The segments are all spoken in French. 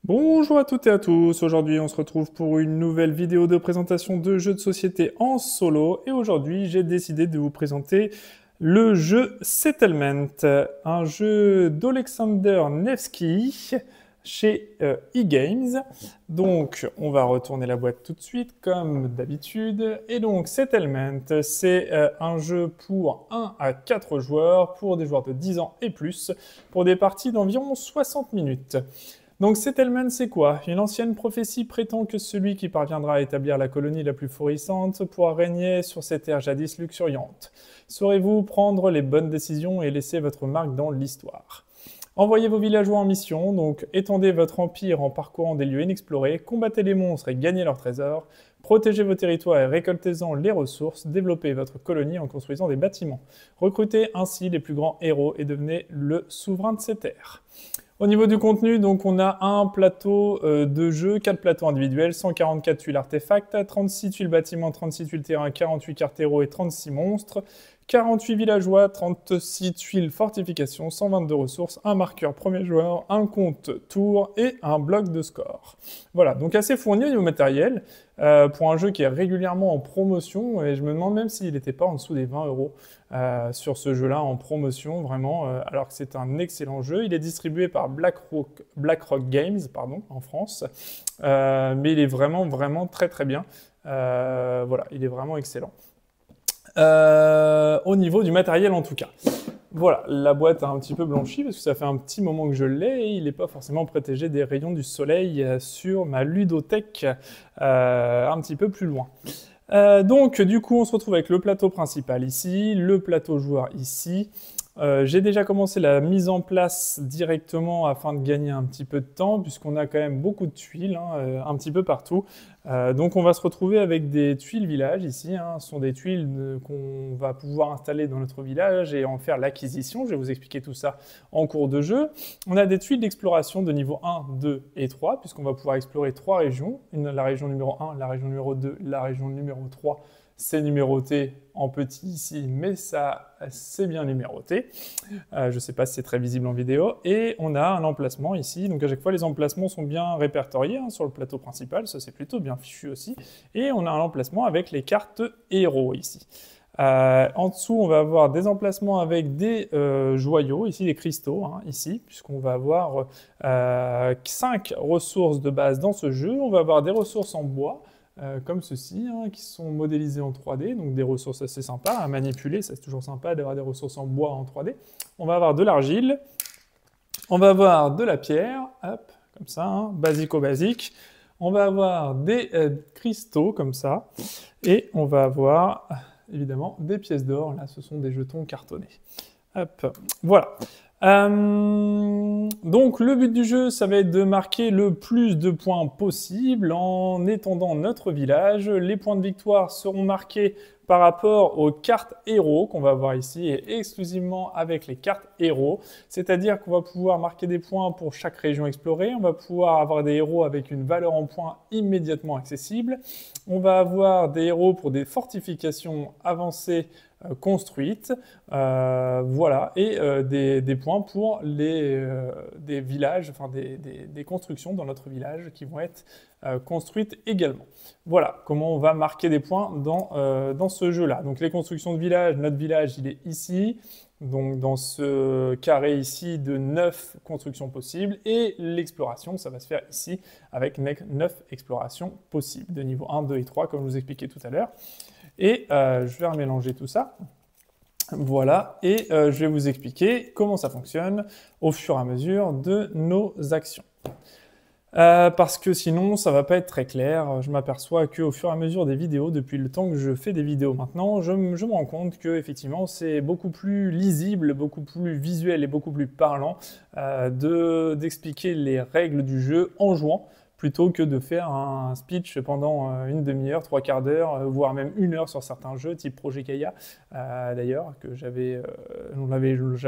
Bonjour à toutes et à tous, aujourd'hui on se retrouve pour une nouvelle vidéo de présentation de jeux de société en solo et aujourd'hui j'ai décidé de vous présenter le jeu Settlement, un jeu d'Alexander Nevsky chez eGames. Donc on va retourner la boîte tout de suite comme d'habitude et donc Settlement c'est un jeu pour 1 à 4 joueurs pour des joueurs de 10 ans et plus pour des parties d'environ 60 minutes. Donc Settlement, c'est quoi? Une ancienne prophétie prétend que celui qui parviendra à établir la colonie la plus florissante pourra régner sur ces terres jadis luxuriantes. Saurez-vous prendre les bonnes décisions et laisser votre marque dans l'histoire? Envoyez vos villageois en mission, donc étendez votre empire en parcourant des lieux inexplorés, combattez les monstres et gagnez leurs trésors, protégez vos territoires et récoltez-en les ressources, développez votre colonie en construisant des bâtiments. Recrutez ainsi les plus grands héros et devenez le souverain de ces terres. Au niveau du contenu, donc on a un plateau de jeu, 4 plateaux individuels, 144 tuiles artefacts, 36 tuiles bâtiments, 36 tuiles terrain, 48 cartes héros et 36 monstres, 48 villageois, 36 tuiles fortifications, 122 ressources, un marqueur premier joueur, un compte tour et un bloc de score. Voilà, donc assez fourni au niveau matériel pour un jeu qui est régulièrement en promotion et je me demande même s'il n'était pas en dessous des 20 euros sur ce jeu-là en promotion, vraiment, alors que c'est un excellent jeu. Il est distribué par BlackRock Games, pardon, en France, mais il est vraiment, vraiment très, très bien. Voilà, il est vraiment excellent. Au niveau du matériel en tout cas. Voilà, la boîte a un petit peu blanchi parce que ça fait un petit moment que je l'ai et il n'est pas forcément protégé des rayons du soleil sur ma ludothèque un petit peu plus loin. Donc du coup on se retrouve avec le plateau principal ici, le plateau joueur ici. J'ai déjà commencé la mise en place directement afin de gagner un petit peu de temps puisqu'on a quand même beaucoup de tuiles un petit peu partout. Donc on va se retrouver avec des tuiles village ici, ce sont des tuiles qu'on va pouvoir installer dans notre village et en faire l'acquisition. Je vais vous expliquer tout ça en cours de jeu. On a des tuiles d'exploration de niveau 1, 2 et 3 puisqu'on va pouvoir explorer 3 régions. La région numéro 1, la région numéro 2, la région numéro 3. C'est numéroté en petit ici, mais ça c'est bien numéroté. Je ne sais pas si c'est très visible en vidéo. Et on a un emplacement ici. Donc à chaque fois, les emplacements sont bien répertoriés sur le plateau principal. Ça c'est plutôt bien fichu aussi. Et on a un emplacement avec les cartes héros ici. En dessous, on va avoir des emplacements avec des joyaux, ici des cristaux, ici, puisqu'on va avoir 5 ressources de base dans ce jeu. On va avoir des ressources en bois, comme ceci, qui sont modélisées en 3D, donc des ressources assez sympas à manipuler, c'est toujours sympa d'avoir des ressources en bois en 3D. On va avoir de l'argile, on va avoir de la pierre, hop, comme ça, basico-basique. On va avoir des cristaux, comme ça, et on va avoir, évidemment, des pièces d'or, là ce sont des jetons cartonnés. Hop, voilà. Donc le but du jeu, ça va être de marquer le plus de points possible en étendant notre village. Les points de victoire seront marqués par rapport aux cartes héros qu'on va voir ici et exclusivement avec les cartes héros. C'est-à-dire qu'on va pouvoir marquer des points pour chaque région explorée. On va pouvoir avoir des héros avec une valeur en points immédiatement accessible. On va avoir des héros pour des fortifications avancées construites, voilà, et des points pour des villages, enfin des constructions dans notre village qui vont être construites également. Voilà comment on va marquer des points dans ce jeu-là. Donc les constructions de village, notre village il est ici, donc dans ce carré ici de 9 constructions possibles, et l'exploration ça va se faire ici avec 9 explorations possibles de niveau 1, 2 et 3 comme je vous expliquais tout à l'heure. Et je vais remélanger tout ça. Voilà, et je vais vous expliquer comment ça fonctionne au fur et à mesure de nos actions. Parce que sinon, ça va pas être très clair. Je m'aperçois qu'au fur et à mesure des vidéos, depuis le temps que je fais des vidéos maintenant, je me rends compte que effectivement, c'est beaucoup plus lisible, beaucoup plus visuel et beaucoup plus parlant d'expliquer les règles du jeu en jouant, plutôt que de faire un speech pendant une demi-heure, trois quarts d'heure, voire même une heure sur certains jeux, type Projet Kaya, d'ailleurs, que j'avais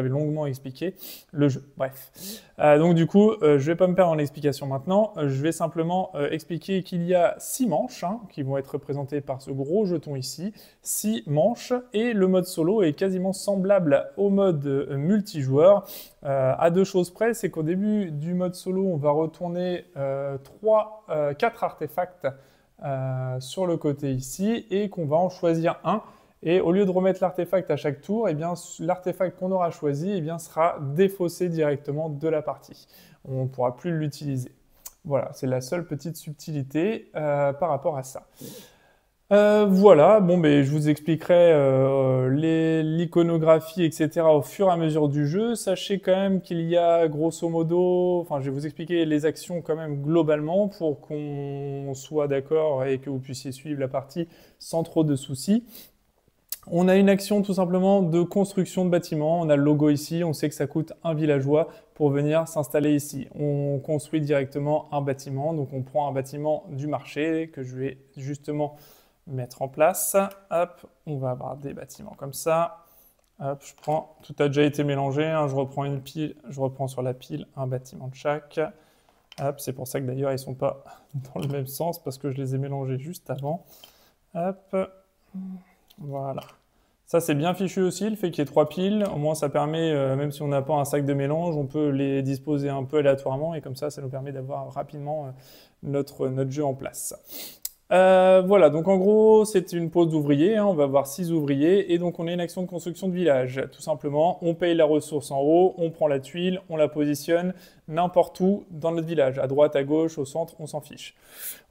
longuement expliqué le jeu. Bref. Donc du coup, je ne vais pas me perdre en explication maintenant, je vais simplement expliquer qu'il y a 6 manches qui vont être représentées par ce gros jeton ici, 6 manches, et le mode solo est quasiment semblable au mode multijoueur, à deux choses près, c'est qu'au début du mode solo, on va retourner 4 artefacts sur le côté ici, et qu'on va en choisir un. Et au lieu de remettre l'artefact à chaque tour, eh bien, l'artefact qu'on aura choisi eh bien, sera défaussé directement de la partie. On ne pourra plus l'utiliser. Voilà, c'est la seule petite subtilité par rapport à ça. Voilà, bon, ben, je vous expliquerai l'iconographie, etc. au fur et à mesure du jeu. Sachez quand même qu'il y a grosso modo, enfin je vais vous expliquer les actions quand même globalement pour qu'on soit d'accord et que vous puissiez suivre la partie sans trop de soucis. On a une action tout simplement de construction de bâtiments. On a le logo ici, on sait que ça coûte un villageois pour venir s'installer ici. On construit directement un bâtiment, donc on prend un bâtiment du marché que je vais justement mettre en place. Hop, on va avoir des bâtiments comme ça. Hop, je prends, tout a déjà été mélangé, je reprends une pile, je reprends sur la pile un bâtiment de chaque. Hop, c'est pour ça que d'ailleurs ils ne sont pas dans le même sens parce que je les ai mélangés juste avant. Hop, voilà. Ça, c'est bien fichu aussi, le fait qu'il y ait 3 piles. Au moins, ça permet, même si on n'a pas un sac de mélange, on peut les disposer un peu aléatoirement. Et comme ça nous permet d'avoir rapidement notre jeu en place. Voilà, donc en gros, c'est une pause d'ouvriers. On va avoir 6 ouvriers. Et donc, on a une action de construction de village. Tout simplement, on paye la ressource en haut, on prend la tuile, on la positionne n'importe où dans notre village. À droite, à gauche, au centre, on s'en fiche.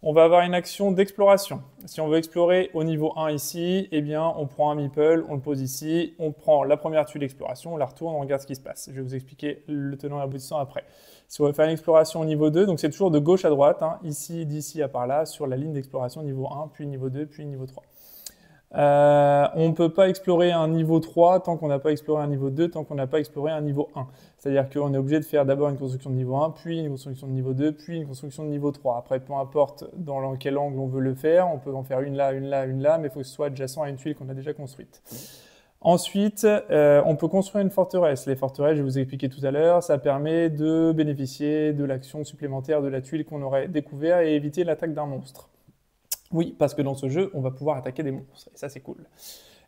On va avoir une action d'exploration. Si on veut explorer au niveau 1 ici, eh bien, on prend un meeple, on le pose ici, on prend la première tuile d'exploration, on la retourne, on regarde ce qui se passe. Je vais vous expliquer le tenant et l'aboutissant après. Si on veut faire une exploration au niveau 2, donc c'est toujours de gauche à droite, ici, d'ici à par là, sur la ligne d'exploration niveau 1, puis niveau 2, puis niveau 3. On ne peut pas explorer un niveau 3 tant qu'on n'a pas exploré un niveau 2, tant qu'on n'a pas exploré un niveau 1. C'est-à-dire qu'on est obligé de faire d'abord une construction de niveau 1, puis une construction de niveau 2, puis une construction de niveau 3. Après, peu importe dans quel angle on veut le faire, on peut en faire une là, une là, une là, mais il faut que ce soit adjacent à une tuile qu'on a déjà construite. Ensuite, on peut construire une forteresse. Les forteresses, je vais vous expliquer tout à l'heure, ça permet de bénéficier de l'action supplémentaire de la tuile qu'on aurait découvert et éviter l'attaque d'un monstre. Oui, parce que dans ce jeu, on va pouvoir attaquer des monstres, et ça c'est cool.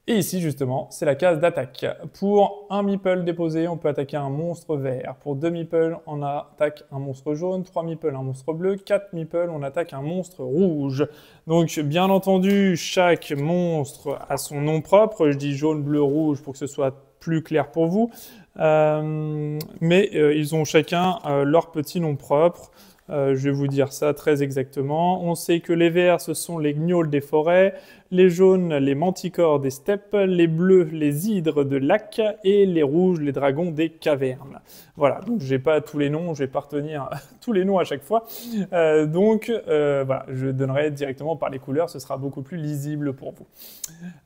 Et ici, justement, c'est la case d'attaque. Pour un meeple déposé, on peut attaquer un monstre vert. Pour 2 meeples, on attaque un monstre jaune. 3 meeples, un monstre bleu. 4 meeples, on attaque un monstre rouge. Donc, bien entendu, chaque monstre a son nom propre. Je dis jaune, bleu, rouge pour que ce soit plus clair pour vous. Mais ils ont chacun leur petit nom propre. Je vais vous dire ça très exactement. On sait que les verts, ce sont les gnolls des forêts, les jaunes, les manticores des steppes, les bleus, les hydres de lac, et les rouges, les dragons des cavernes. Voilà, donc je n'ai pas tous les noms, je vais pas retenir tous les noms à chaque fois. Voilà, je donnerai directement par les couleurs, ce sera beaucoup plus lisible pour vous.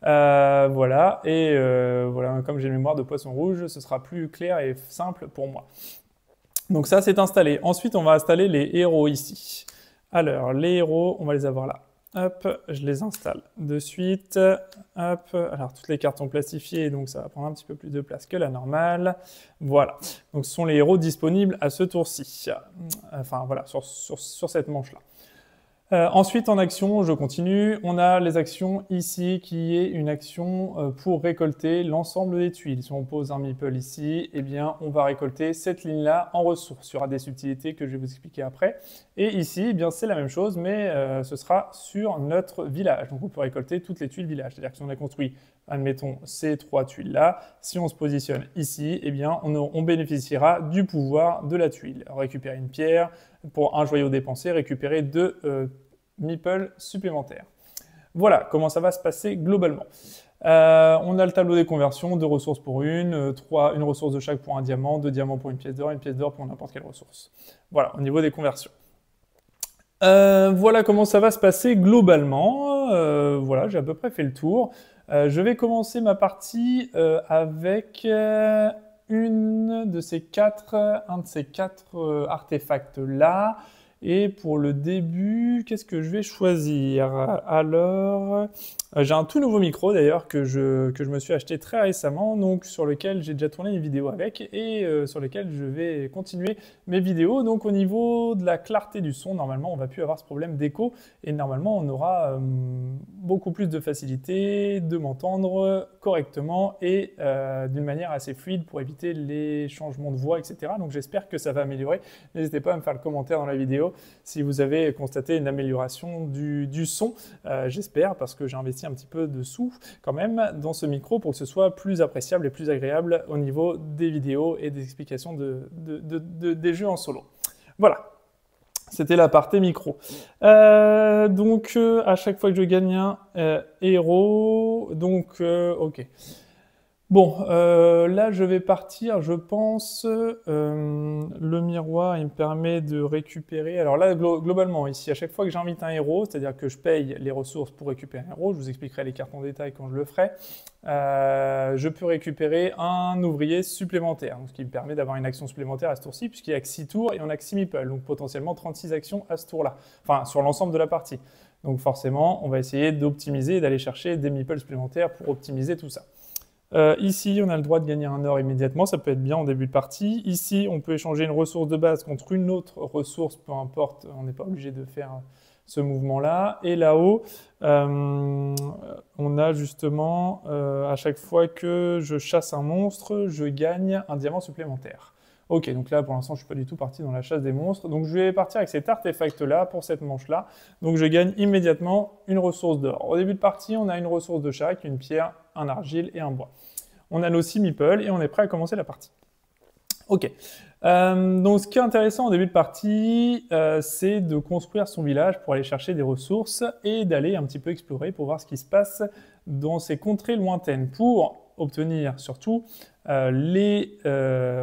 Voilà, et voilà, comme j'ai une mémoire de poisson rouge, ce sera plus clair et simple pour moi. Donc ça, c'est installé. Ensuite, on va installer les héros ici. Alors, les héros, on va les avoir là. Hop, je les installe de suite. Hop, alors toutes les cartes sont plastifiées, donc ça va prendre un petit peu plus de place que la normale. Voilà, donc ce sont les héros disponibles à ce tour-ci. Enfin, voilà, sur cette manche-là. Ensuite, en action, je continue. On a les actions ici, qui est une action pour récolter l'ensemble des tuiles. Si on pose un meeple ici, eh bien, on va récolter cette ligne-là en ressources. Il y aura des subtilités que je vais vous expliquer après. Et ici, eh bien, c'est la même chose, mais ce sera sur notre village. Donc, on peut récolter toutes les tuiles village. C'est-à-dire que si on a construit, admettons, ces 3 tuiles-là, si on se positionne ici, eh bien, on bénéficiera du pouvoir de la tuile. Récupérer une pierre, pour un joyau dépensé, récupérer 2 meeples supplémentaires. Voilà comment ça va se passer globalement. On a le tableau des conversions, 2 ressources pour une ressource de chaque pour un diamant, 2 diamants pour une pièce d'or pour n'importe quelle ressource. Voilà, au niveau des conversions. Voilà comment ça va se passer globalement. Voilà, j'ai à peu près fait le tour. Je vais commencer ma partie avec un de ces quatre artefacts-là. Et pour le début, qu'est-ce que je vais choisir? Alors, j'ai un tout nouveau micro d'ailleurs que je me suis acheté très récemment, donc sur lequel j'ai déjà tourné une vidéo avec et sur lequel je vais continuer mes vidéos. Donc au niveau de la clarté du son, normalement on va plus avoir ce problème d'écho et normalement on aura beaucoup plus de facilité de m'entendre correctement et d'une manière assez fluide pour éviter les changements de voix, etc. Donc j'espère que ça va améliorer. N'hésitez pas à me faire le commentaire dans la vidéo si vous avez constaté une amélioration du son. J'espère, parce que j'ai investi un petit peu de sous quand même dans ce micro pour que ce soit plus appréciable et plus agréable au niveau des vidéos et des explications des jeux en solo. Voilà. C'était l'aparté micro. Donc, à chaque fois que je gagne un héros, donc, ok. Bon, là, je vais partir, je pense. Le miroir, il me permet de récupérer. Alors là, globalement, ici, à chaque fois que j'invite un héros, c'est-à-dire que je paye les ressources pour récupérer un héros, je vous expliquerai les cartes en détail quand je le ferai, je peux récupérer un ouvrier supplémentaire, ce qui me permet d'avoir une action supplémentaire à ce tour-ci, puisqu'il n'y a que 6 tours et on a que 6 meeples, donc potentiellement 36 actions à ce tour-là, enfin, sur l'ensemble de la partie. Donc forcément, on va essayer d'optimiser et d'aller chercher des meeples supplémentaires pour optimiser tout ça. Ici, on a le droit de gagner un or immédiatement, ça peut être bien en début de partie. Ici, on peut échanger une ressource de base contre une autre ressource, peu importe, on n'est pas obligé de faire ce mouvement-là. Et là-haut, on a justement, à chaque fois que je chasse un monstre, je gagne un diamant supplémentaire. Ok, donc là, pour l'instant, je ne suis pas du tout parti dans la chasse des monstres. Donc, je vais partir avec cet artefact-là pour cette manche-là. Donc, je gagne immédiatement une ressource d'or. Au début de partie, on a une ressource de chaque, une pierre, un argile et un bois. On a nos 6 meeples et on est prêt à commencer la partie. Ok. Donc, ce qui est intéressant au début de partie, c'est de construire son village pour aller chercher des ressources et d'aller un petit peu explorer pour voir ce qui se passe dans ces contrées lointaines pour obtenir surtout les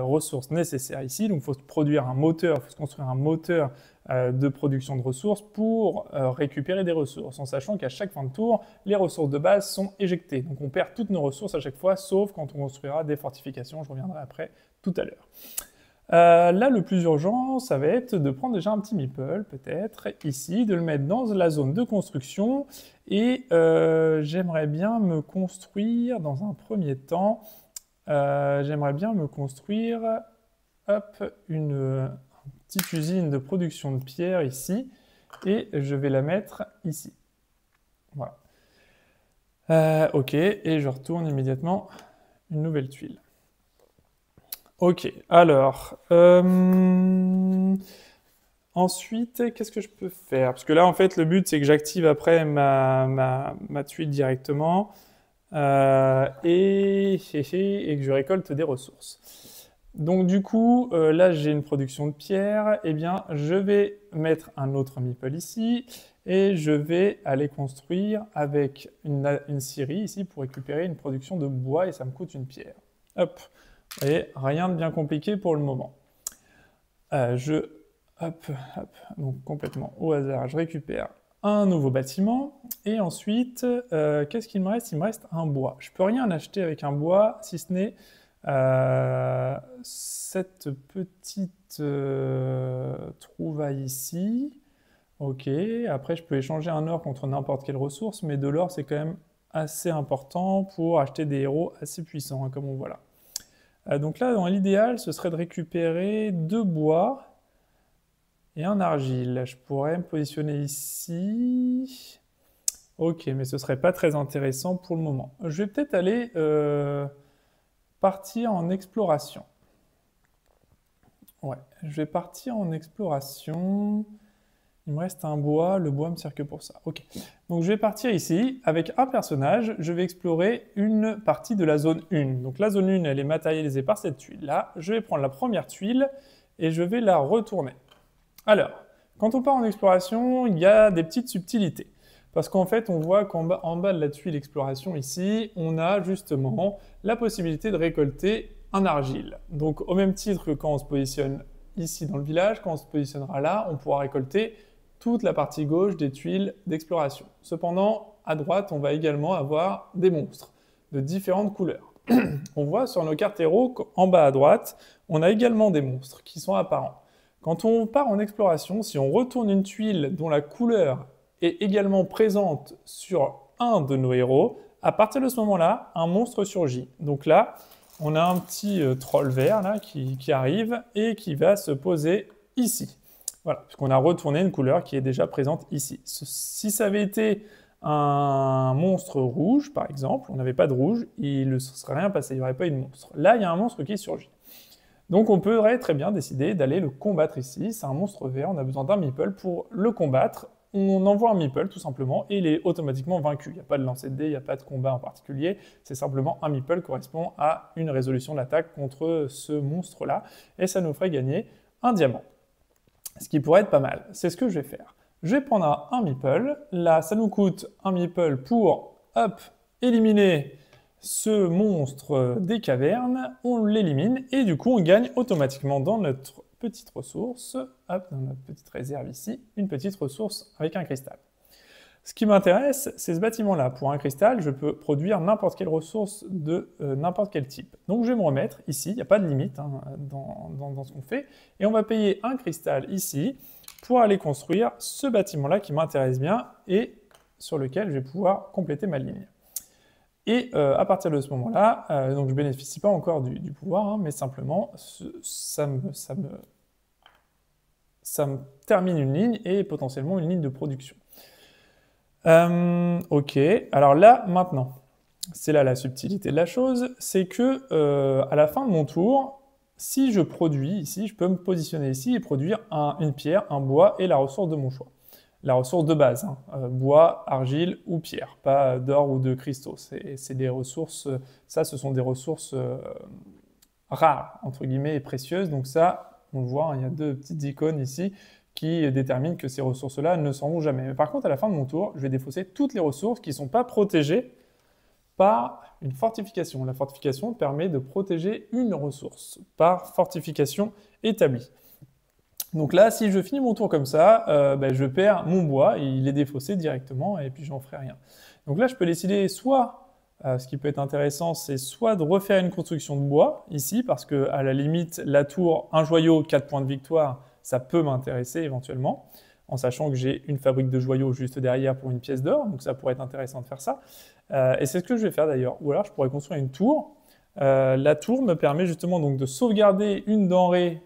ressources nécessaires ici. Donc, il faut produire un moteur, il faut se construire un moteur de production de ressources pour récupérer des ressources, en sachant qu'à chaque fin de tour, les ressources de base sont éjectées. Donc, on perd toutes nos ressources à chaque fois, sauf quand on construira des fortifications. Je reviendrai après tout à l'heure. Là, le plus urgent, ça va être de prendre déjà un petit meeple, peut-être, ici, de le mettre dans la zone de construction. Et j'aimerais bien me construire, dans un premier temps, j'aimerais bien me construire, hop, une petite usine de production de pierre ici. Et je vais la mettre ici. Voilà. Ok, et je retourne immédiatement une nouvelle tuile. Ok, alors, ensuite, qu'est-ce que je peux faire? Parce que là, en fait, le but, c'est que j'active après ma tuile directement et que je récolte des ressources. Donc, du coup, là, j'ai une production de pierre. Eh bien, je vais mettre un autre meeple ici et je vais aller construire avec une scierie ici pour récupérer une production de bois et ça me coûte une pierre. Hop. Et rien de bien compliqué pour le moment. Hop, donc complètement au hasard, je récupère un nouveau bâtiment. Et ensuite, qu'est-ce qu'il me reste? Il me reste un bois. Je ne peux rien acheter avec un bois, si ce n'est cette petite trouvaille ici. Ok, après je peux échanger un or contre n'importe quelle ressource, mais de l'or c'est quand même assez important pour acheter des héros assez puissants, hein, comme on voit là. Donc là, dans l'idéal, ce serait de récupérer 2 bois et un argile. Je pourrais me positionner ici. Ok, mais ce ne serait pas très intéressant pour le moment. Je vais peut-être aller partir en exploration. Ouais, je vais partir en exploration. Il me reste un bois, le bois me sert que pour ça. Ok, donc je vais partir ici. Avec un personnage, je vais explorer une partie de la zone 1. Donc la zone 1, elle est matérialisée par cette tuile-là. Je vais prendre la première tuile et je vais la retourner. Alors, quand on part en exploration, il y a des petites subtilités. Parce qu'en fait, on voit qu'en bas de la tuile exploration ici, on a justement la possibilité de récolter un argile. Donc au même titre que quand on se positionne ici dans le village, quand on se positionnera là, on pourra récolter toute la partie gauche des tuiles d'exploration. Cependant, à droite, on va également avoir des monstres de différentes couleurs. On voit sur nos cartes héros qu'en bas à droite, on a également des monstres qui sont apparents. Quand on part en exploration, si on retourne une tuile dont la couleur est également présente sur un de nos héros, à partir de ce moment-là, un monstre surgit. Donc là, on a un petit troll vert là, qui arrive et qui va se poser ici. Voilà, puisqu'on a retourné une couleur qui est déjà présente ici. Si ça avait été un monstre rouge, par exemple, on n'avait pas de rouge, il ne se serait rien passé, il n'y aurait pas eu de monstre. Là, il y a un monstre qui surgit. Donc on pourrait très bien décider d'aller le combattre ici. C'est un monstre vert, on a besoin d'un meeple pour le combattre. On envoie un meeple tout simplement et il est automatiquement vaincu. Il n'y a pas de lancer de dés, il n'y a pas de combat en particulier. C'est simplement un meeple correspond à une résolution de l'attaque contre ce monstre-là. Et ça nous ferait gagner un diamant. Ce qui pourrait être pas mal. C'est ce que je vais faire. Je vais prendre un meeple. Là, ça nous coûte un meeple pour, hop, éliminer ce monstre des cavernes. On l'élimine et du coup, on gagne automatiquement dans notre petite ressource, hop, dans notre petite réserve ici, une petite ressource avec un cristal. Ce qui m'intéresse, c'est ce bâtiment-là. Pour un cristal, je peux produire n'importe quelle ressource de n'importe quel type. Donc je vais me remettre ici, il n'y a pas de limite hein, dans ce qu'on fait, et on va payer un cristal ici pour aller construire ce bâtiment-là qui m'intéresse bien et sur lequel je vais pouvoir compléter ma ligne. Et à partir de ce moment-là, donc je ne bénéficie pas encore du pouvoir, hein, mais simplement ça me termine une ligne et potentiellement une ligne de production. Ok, alors là, maintenant, c'est là la subtilité de la chose, c'est que à la fin de mon tour, si je produis ici, je peux me positionner ici et produire une pierre, un bois et la ressource de mon choix. La ressource de base, hein, bois, argile ou pierre, pas d'or ou de cristaux. C'est des ressources, ça ce sont des ressources rares, entre guillemets, et précieuses. Donc ça, on le voit, hein, il y a deux petites icônes ici qui déterminent que ces ressources-là ne s'en vont jamais. Mais par contre, à la fin de mon tour, je vais défausser toutes les ressources qui ne sont pas protégées par une fortification. La fortification permet de protéger une ressource par fortification établie. Donc là, si je finis mon tour comme ça, je perds mon bois, il est défaussé directement et puis j'en ferai rien. Donc là, je peux décider soit, ce qui peut être intéressant, c'est soit de refaire une construction de bois ici, parce que à la limite, la tour, un joyau, 4 points de victoire, ça peut m'intéresser éventuellement, en sachant que j'ai une fabrique de joyaux juste derrière pour une pièce d'or, donc ça pourrait être intéressant de faire ça. Et c'est ce que je vais faire d'ailleurs. Ou alors je pourrais construire une tour. La tour me permet justement donc de sauvegarder une denrée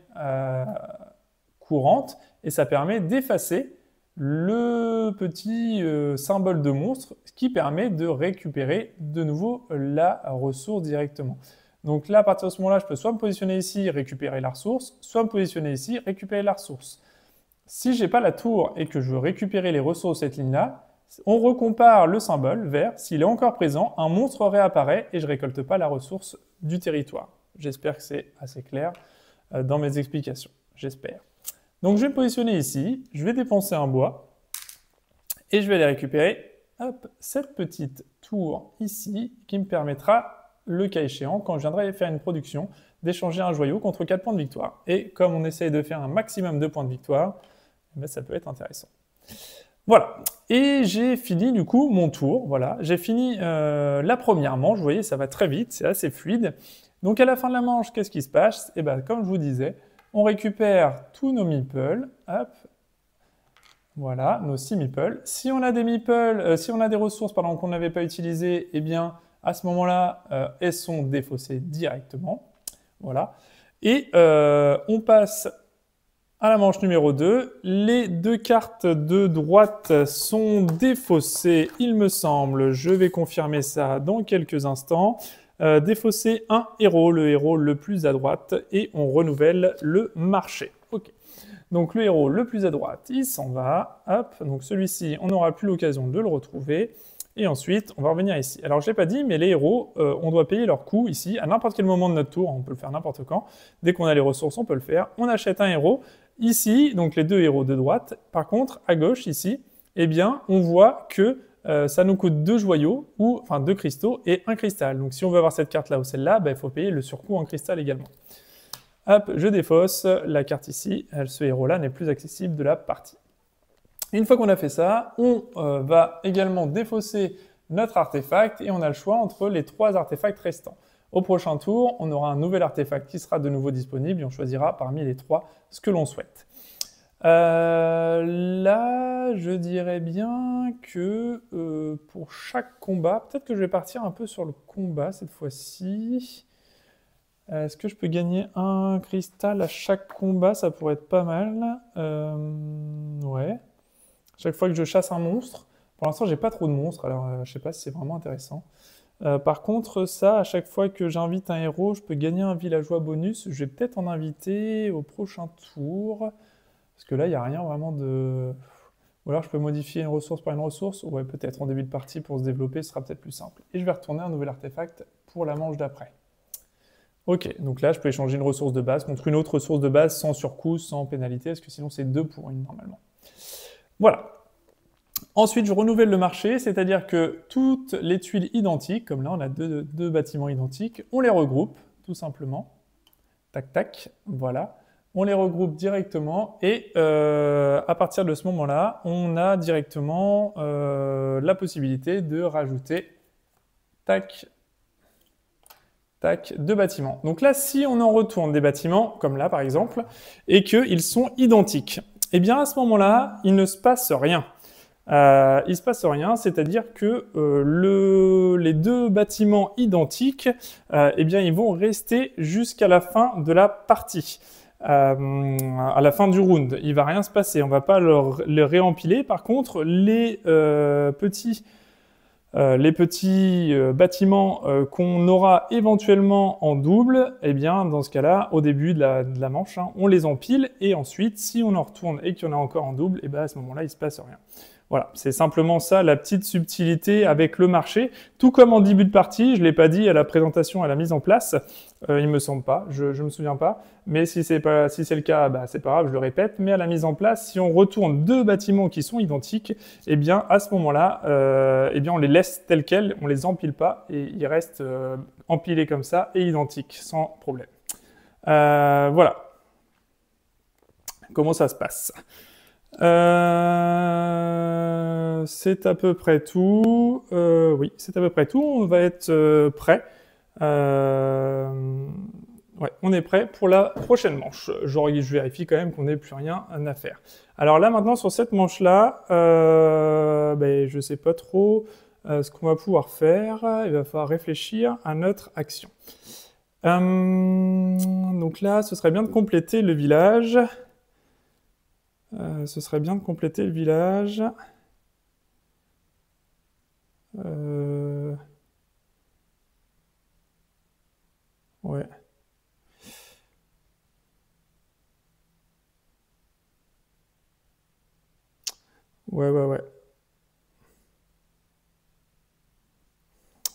courante et ça permet d'effacer le petit symbole de monstre, ce qui permet de récupérer de nouveau la ressource directement. Donc là, à partir de ce moment-là, je peux soit me positionner ici, récupérer la ressource, soit me positionner ici, récupérer la ressource. Si je n'ai pas la tour et que je veux récupérer les ressources de cette ligne-là, on recompare le symbole vert. S'il est encore présent, un monstre réapparaît et je ne récolte pas la ressource du territoire. J'espère que c'est assez clair dans mes explications. J'espère. Donc je vais me positionner ici, je vais dépenser un bois et je vais aller récupérer cette petite tour ici qui me permettra, le cas échéant, quand je viendrai faire une production, d'échanger un joyau contre 4 points de victoire. Et comme on essaye de faire un maximum de points de victoire, ça peut être intéressant. Voilà, et j'ai fini du coup mon tour, voilà, j'ai fini la première manche, vous voyez, ça va très vite, c'est assez fluide. Donc à la fin de la manche, qu'est-ce qui se passe? Et bien, comme je vous disais, on récupère tous nos meeples, hop, voilà, nos 6 meeples. Si on a des meeples, si on a des ressources pardon, qu'on n'avait pas utilisées, eh bien, à ce moment-là, elles sont défaussées directement, voilà. Et on passe à la manche numéro 2, les deux cartes de droite sont défaussées, il me semble. Je vais confirmer ça dans quelques instants. Défausser un héros, le héros le plus à droite, et on renouvelle le marché. Ok. Donc le héros le plus à droite, il s'en va. Hop. Donc celui-ci, on n'aura plus l'occasion de le retrouver. Et ensuite, on va revenir ici. Alors, je ne l'ai pas dit, mais les héros, on doit payer leur coût ici, à n'importe quel moment de notre tour. On peut le faire n'importe quand. Dès qu'on a les ressources, on peut le faire. On achète un héros. Ici, donc les deux héros de droite. Par contre, à gauche, ici, eh bien, on voit que ça nous coûte 2 joyaux, enfin 2 cristaux et un cristal. Donc, si on veut avoir cette carte-là ou celle-là, il faut payer le surcoût en cristal également. Hop, je défausse la carte ici. Ce héros-là n'est plus accessible de la partie. Une fois qu'on a fait ça, on va également défausser notre artefact et on a le choix entre les 3 artefacts restants. Au prochain tour, on aura un nouvel artefact qui sera de nouveau disponible et on choisira parmi les 3 ce que l'on souhaite. Là, je dirais bien que pour chaque combat, peut-être que je vais partir un peu sur le combat cette fois-ci. Est-ce que je peux gagner un cristal à chaque combat? Ça pourrait être pas mal. Ouais. Chaque fois que je chasse un monstre. Pour l'instant, j'ai pas trop de monstres, alors je sais pas si c'est vraiment intéressant. Par contre, ça, à chaque fois que j'invite un héros, je peux gagner un villageois bonus. Je vais peut-être en inviter au prochain tour. Parce que là, il n'y a rien vraiment de... Ou alors je peux modifier une ressource par une ressource. Ouais, peut-être en début de partie pour se développer, ce sera peut-être plus simple. Et je vais retourner un nouvel artefact pour la manche d'après. Ok, donc là, je peux échanger une ressource de base contre une autre ressource de base sans surcoût, sans pénalité, parce que sinon c'est 2 pour 1 normalement. Voilà. Ensuite, je renouvelle le marché, c'est-à-dire que toutes les tuiles identiques, comme là on a deux bâtiments identiques, on les regroupe, tout simplement. Tac, tac, voilà. On les regroupe directement et à partir de ce moment-là, on a directement la possibilité de rajouter, tac, tac, 2 bâtiments. Donc là, si on en retourne des bâtiments, comme là par exemple, et qu'ils sont identiques, eh bien à ce moment-là, il ne se passe rien. Il ne se passe rien, c'est-à-dire que les 2 bâtiments identiques, eh bien, ils vont rester jusqu'à la fin de la partie. À la fin du round, il ne va rien se passer, on ne va pas les réempiler. Par contre, les petits bâtiments qu'on aura éventuellement en double, eh bien, dans ce cas-là, au début de la manche, hein, on les empile et ensuite, si on en retourne et qu'il y en a encore en double, eh bien, à ce moment-là, il ne se passe rien. Voilà, c'est simplement ça la petite subtilité avec le marché. Tout comme en début de partie, je ne l'ai pas dit à la présentation, à la mise en place, il me semble pas, je me souviens pas. Mais si c'est le cas, bah, c'est pas grave, je le répète. Mais à la mise en place, si on retourne 2 bâtiments qui sont identiques, eh bien à ce moment-là, eh bien on les laisse tels quels, on les empile pas et ils restent empilés comme ça et identiques, sans problème. Voilà. Comment ça se passe? C'est à peu près tout. Oui, c'est à peu près tout. On va être prêt. Ouais, on est prêt pour la prochaine manche. Je vérifie quand même qu'on n'ait plus rien à faire. Alors là, maintenant, sur cette manche-là, ben, je ne sais pas trop ce qu'on va pouvoir faire. Il va falloir réfléchir à notre action. Donc là, ce serait bien de compléter le village. Ce serait bien de compléter le village. Ouais. Ouais, ouais, ouais.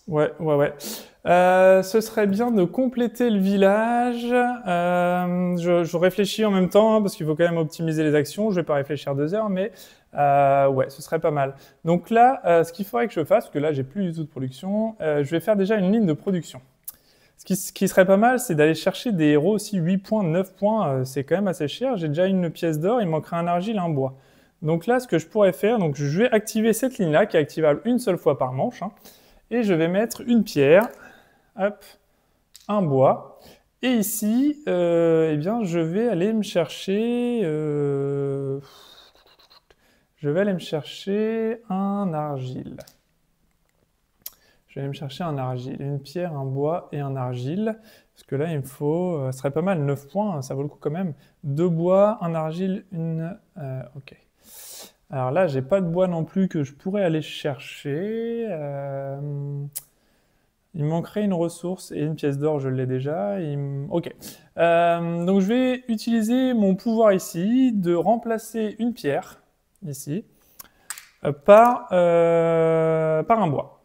Ouais, ouais, ouais. Ce serait bien de compléter le village. Je réfléchis en même temps, hein, parce qu'il faut quand même optimiser les actions. Je vais pas réfléchir 2 heures, mais ouais, ce serait pas mal. Donc là, ce qu'il faudrait que je fasse, parce que là, j'ai plus du tout de production, je vais faire déjà une ligne de production. Ce qui serait pas mal, c'est d'aller chercher des héros aussi 8 points, 9 points, c'est quand même assez cher. J'ai déjà une pièce d'or, il me manquerait un argile et un bois. Donc là, ce que je pourrais faire, donc je vais activer cette ligne-là, qui est activable une seule fois par manche, hein, et je vais mettre une pierre, hop, un bois. Et ici, eh bien, je vais aller me chercher un argile. Je vais aller me chercher un argile, une pierre, un bois et un argile. Parce que là, il me faut, ce serait pas mal, 9 points, ça vaut le coup quand même. 2 bois, un argile, ok. Alors là, j'ai pas de bois non plus que je pourrais aller chercher. Il me manquerait une ressource et une pièce d'or, je l'ai déjà. Ok. Donc je vais utiliser mon pouvoir ici de remplacer une pierre, ici, par un bois.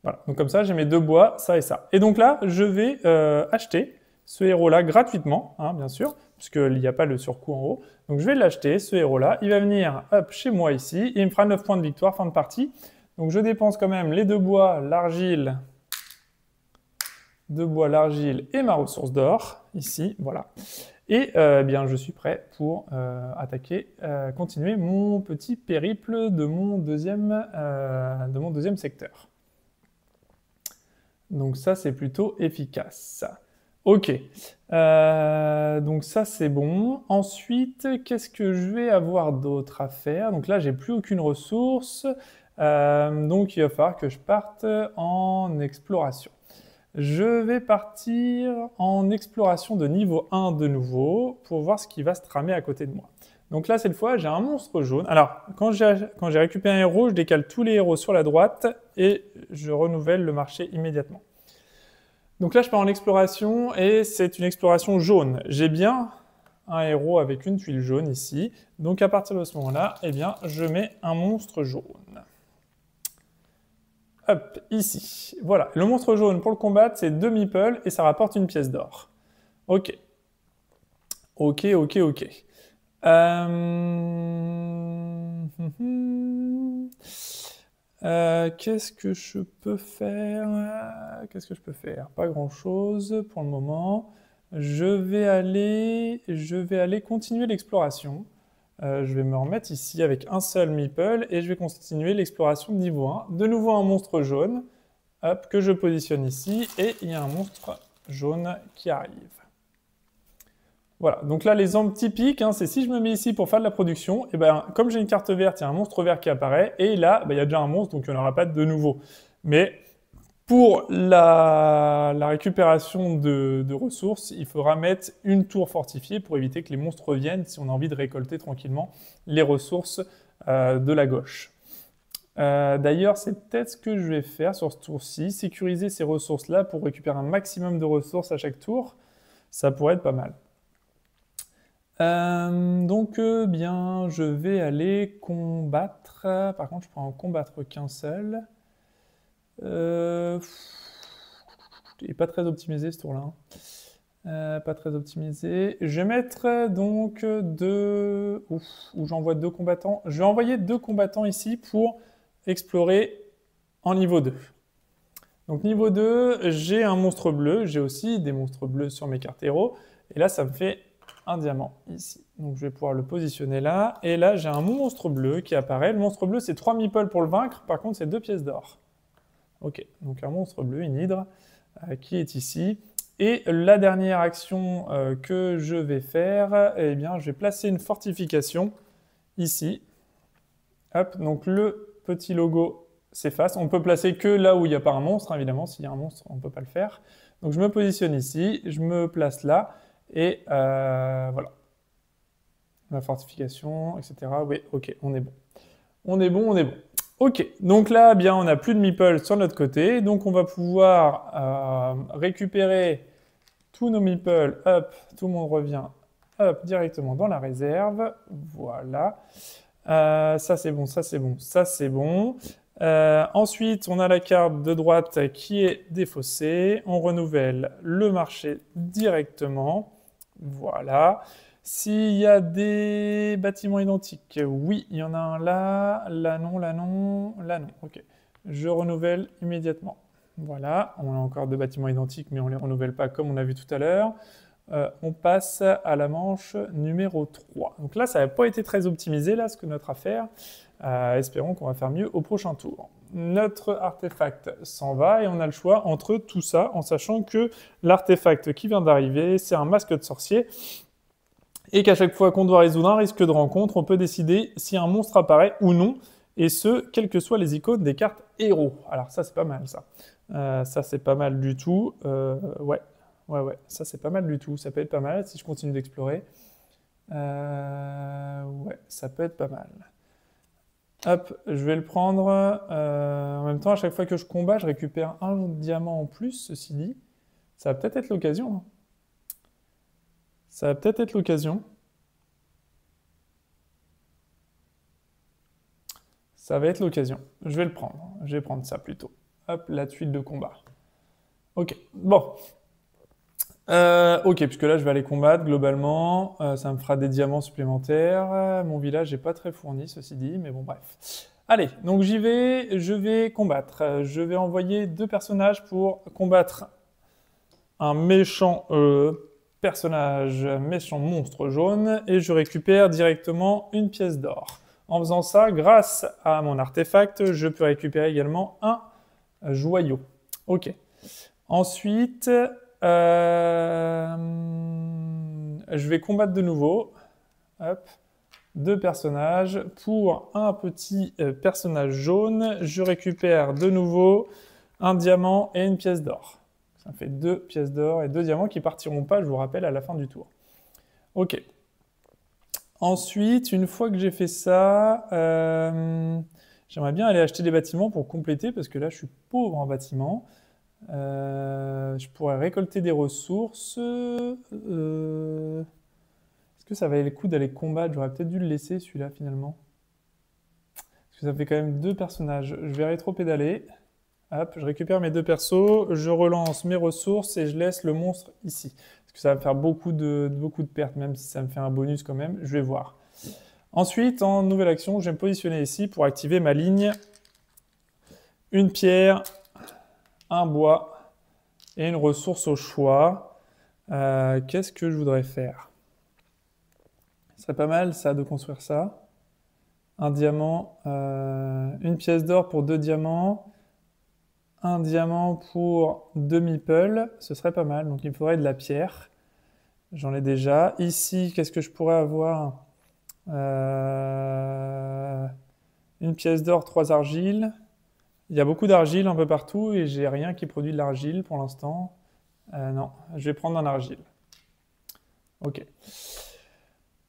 Voilà, donc comme ça, j'ai mes 2 bois, ça et ça. Et donc là, je vais acheter ce héros-là gratuitement, hein, bien sûr, puisqu'il n'y a pas le surcoût en haut. Donc je vais l'acheter, ce héros-là. Il va venir hop, chez moi ici, et il me fera 9 points de victoire, fin de partie. Donc je dépense quand même les 2 bois, l'argile, 2 bois, l'argile et ma ressource d'or, ici, voilà. Et bien, je suis prêt pour attaquer, continuer mon petit périple de mon deuxième secteur. Donc ça, c'est plutôt efficace. Ok. Donc ça, c'est bon. Ensuite, qu'est-ce que je vais avoir d'autre à faire? Donc là, j'ai plus aucune ressource. Donc il va falloir que je parte en exploration. Je vais partir en exploration de niveau 1 de nouveau pour voir ce qui va se tramer à côté de moi. Donc là, cette fois, j'ai un monstre jaune. Alors, quand j'ai récupéré un héros, je décale tous les héros sur la droite et je renouvelle le marché immédiatement. Donc là, je pars en exploration et c'est une exploration jaune. J'ai bien un héros avec une tuile jaune ici. Donc à partir de ce moment-là, eh bien, je mets un monstre jaune. Hop, ici. Voilà. Le monstre jaune, pour le combattre, c'est 2 meeples et ça rapporte une pièce d'or. Ok. Ok, ok, ok. Qu'est-ce que je peux faire? Qu'est-ce que je peux faire? Pas grand-chose pour le moment. Je vais aller continuer l'exploration. Je vais me remettre ici avec un seul meeple et je vais continuer l'exploration de niveau 1. De nouveau un monstre jaune, hop, que je positionne ici et il y a un monstre jaune qui arrive. Voilà, donc là l'exemple typique, hein, c'est si je me mets ici pour faire de la production, et ben, comme j'ai une carte verte, il y a un monstre vert qui apparaît, et là, ben, il y a déjà un monstre, donc il n'y en aura pas de nouveau. Mais pour la récupération de ressources, il faudra mettre une tour fortifiée pour éviter que les monstres reviennent si on a envie de récolter tranquillement les ressources de la gauche. D'ailleurs, c'est peut-être ce que je vais faire sur ce tour-ci, sécuriser ces ressources-là pour récupérer un maximum de ressources à chaque tour. Ça pourrait être pas mal. Bien, je vais aller combattre. Par contre, je peux en combattre qu'un seul. Il n'est pas très optimisé ce tour-là. Pas très optimisé. Je vais mettre donc deux. Ouf, où j'envoie 2 combattants. Je vais envoyer 2 combattants ici pour explorer en niveau 2. Donc niveau 2, j'ai un monstre bleu. J'ai aussi des monstres bleus sur mes cartes héros. Et là, ça me fait un diamant ici. Donc je vais pouvoir le positionner là. Et là, j'ai un monstre bleu qui apparaît. Le monstre bleu, c'est 3 meeples pour le vaincre. Par contre, c'est 2 pièces d'or. Ok, donc un monstre bleu, une hydre, qui est ici. Et la dernière action que je vais faire, eh bien, je vais placer une fortification ici. Hop, donc le petit logo s'efface. On peut placer que là où il n'y a pas un monstre, évidemment. S'il y a un monstre, on ne peut pas le faire. Donc je me positionne ici, je me place là. Et voilà. La fortification, etc. Oui, ok, on est bon. On est bon, on est bon. Ok, donc là, bien, on n'a plus de meeples sur notre côté. Donc on va pouvoir récupérer tous nos meeples. Hop, tout le monde revient. Hop, directement dans la réserve. Voilà. Ça c'est bon, ça c'est bon, ça c'est bon. Ensuite, on a la carte de droite qui est défaussée. On renouvelle le marché directement. Voilà. S'il y a des bâtiments identiques, oui, il y en a un là, là non, là non, là non. Ok. Je renouvelle immédiatement. Voilà. On a encore 2 bâtiments identiques, mais on ne les renouvelle pas comme on a vu tout à l'heure. On passe à la manche numéro 3. Donc là, ça n'a pas été très optimisé, là, ce que notre affaire. Espérons qu'on va faire mieux au prochain tour. Notre artefact s'en va et on a le choix entre tout ça, en sachant que l'artefact qui vient d'arriver, c'est un masque de sorcier, et qu'à chaque fois qu'on doit résoudre un risque de rencontre, on peut décider si un monstre apparaît ou non, et ce, quelles que soient les icônes des cartes héros. Alors ça, c'est pas mal, ça. Ça, c'est pas mal du tout. Ouais. Ouais, ça c'est pas mal du tout, ça peut être pas mal si je continue d'explorer. Ouais, ça peut être pas mal. Hop, je vais le prendre. En même temps, à chaque fois que je combats, je récupère un diamant en plus, ceci dit. Ça va peut-être être l'occasion. Hein. Ça va peut-être être l'occasion. Ça va être l'occasion. Je vais le prendre. Je vais prendre ça plutôt. Hop, la tuile de combat. Ok, bon. Ok, puisque là je vais aller combattre globalement, ça me fera des diamants supplémentaires. Mon village n'est pas très fourni, ceci dit, mais bon, bref. Allez, donc j'y vais, je vais combattre. Je vais envoyer 2 personnages pour combattre un méchant personnage, méchant monstre jaune, et je récupère directement une pièce d'or. En faisant ça, grâce à mon artefact, je peux récupérer également un joyau. Ok. Ensuite, Je vais combattre de nouveau. Hop. Deux personnages. Pour un petit personnage jaune, je récupère de nouveau un diamant et une pièce d'or. Ça me fait 2 pièces d'or et 2 diamants qui partiront pas, je vous rappelle, à la fin du tour. Ok. Ensuite, une fois que j'ai fait ça, j'aimerais bien aller acheter des bâtiments pour compléter, parce que là, je suis pauvre en bâtiments. Je pourrais récolter des ressources. Est-ce que ça valait le coup d'aller combattre? J'aurais peut-être dû le laisser, celui-là, finalement. Parce que ça fait quand même 2 personnages. Je vais rétro-pédaler. Hop, je récupère mes 2 persos, je relance mes ressources et je laisse le monstre ici. Parce que ça va me faire beaucoup de pertes, même si ça me fait un bonus quand même. Je vais voir. Ensuite, en nouvelle action, je vais me positionner ici pour activer ma ligne. Une pierre, un bois et une ressource au choix. Qu'est-ce que je voudrais faire? Ce serait pas mal, ça, de construire ça. Un diamant, une pièce d'or pour 2 diamants. Un diamant pour 2 meeples, ce serait pas mal. Donc il me faudrait de la pierre. J'en ai déjà. Ici, qu'est-ce que je pourrais avoir? Une pièce d'or, 3 argiles. Il y a beaucoup d'argile un peu partout et j'ai rien qui produit de l'argile pour l'instant. Non, je vais prendre un argile. Ok.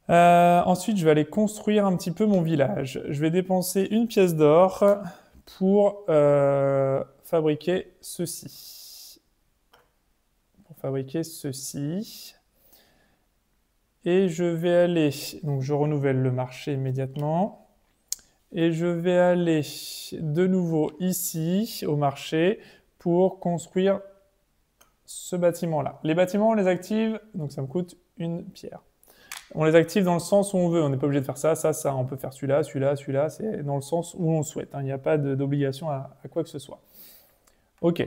Ensuite, je vais aller construire un petit peu mon village. Je vais dépenser une pièce d'or pour fabriquer ceci. Et je vais aller, donc je renouvelle le marché immédiatement. Et je vais aller de nouveau ici au marché pour construire ce bâtiment-là. Les bâtiments, on les active, donc ça me coûte une pierre. On les active dans le sens où on veut, on n'est pas obligé de faire ça, ça, ça. On peut faire celui-là, celui-là, celui-là, c'est dans le sens où on souhaite. Il n'y a pas d'obligation à quoi que ce soit. Ok.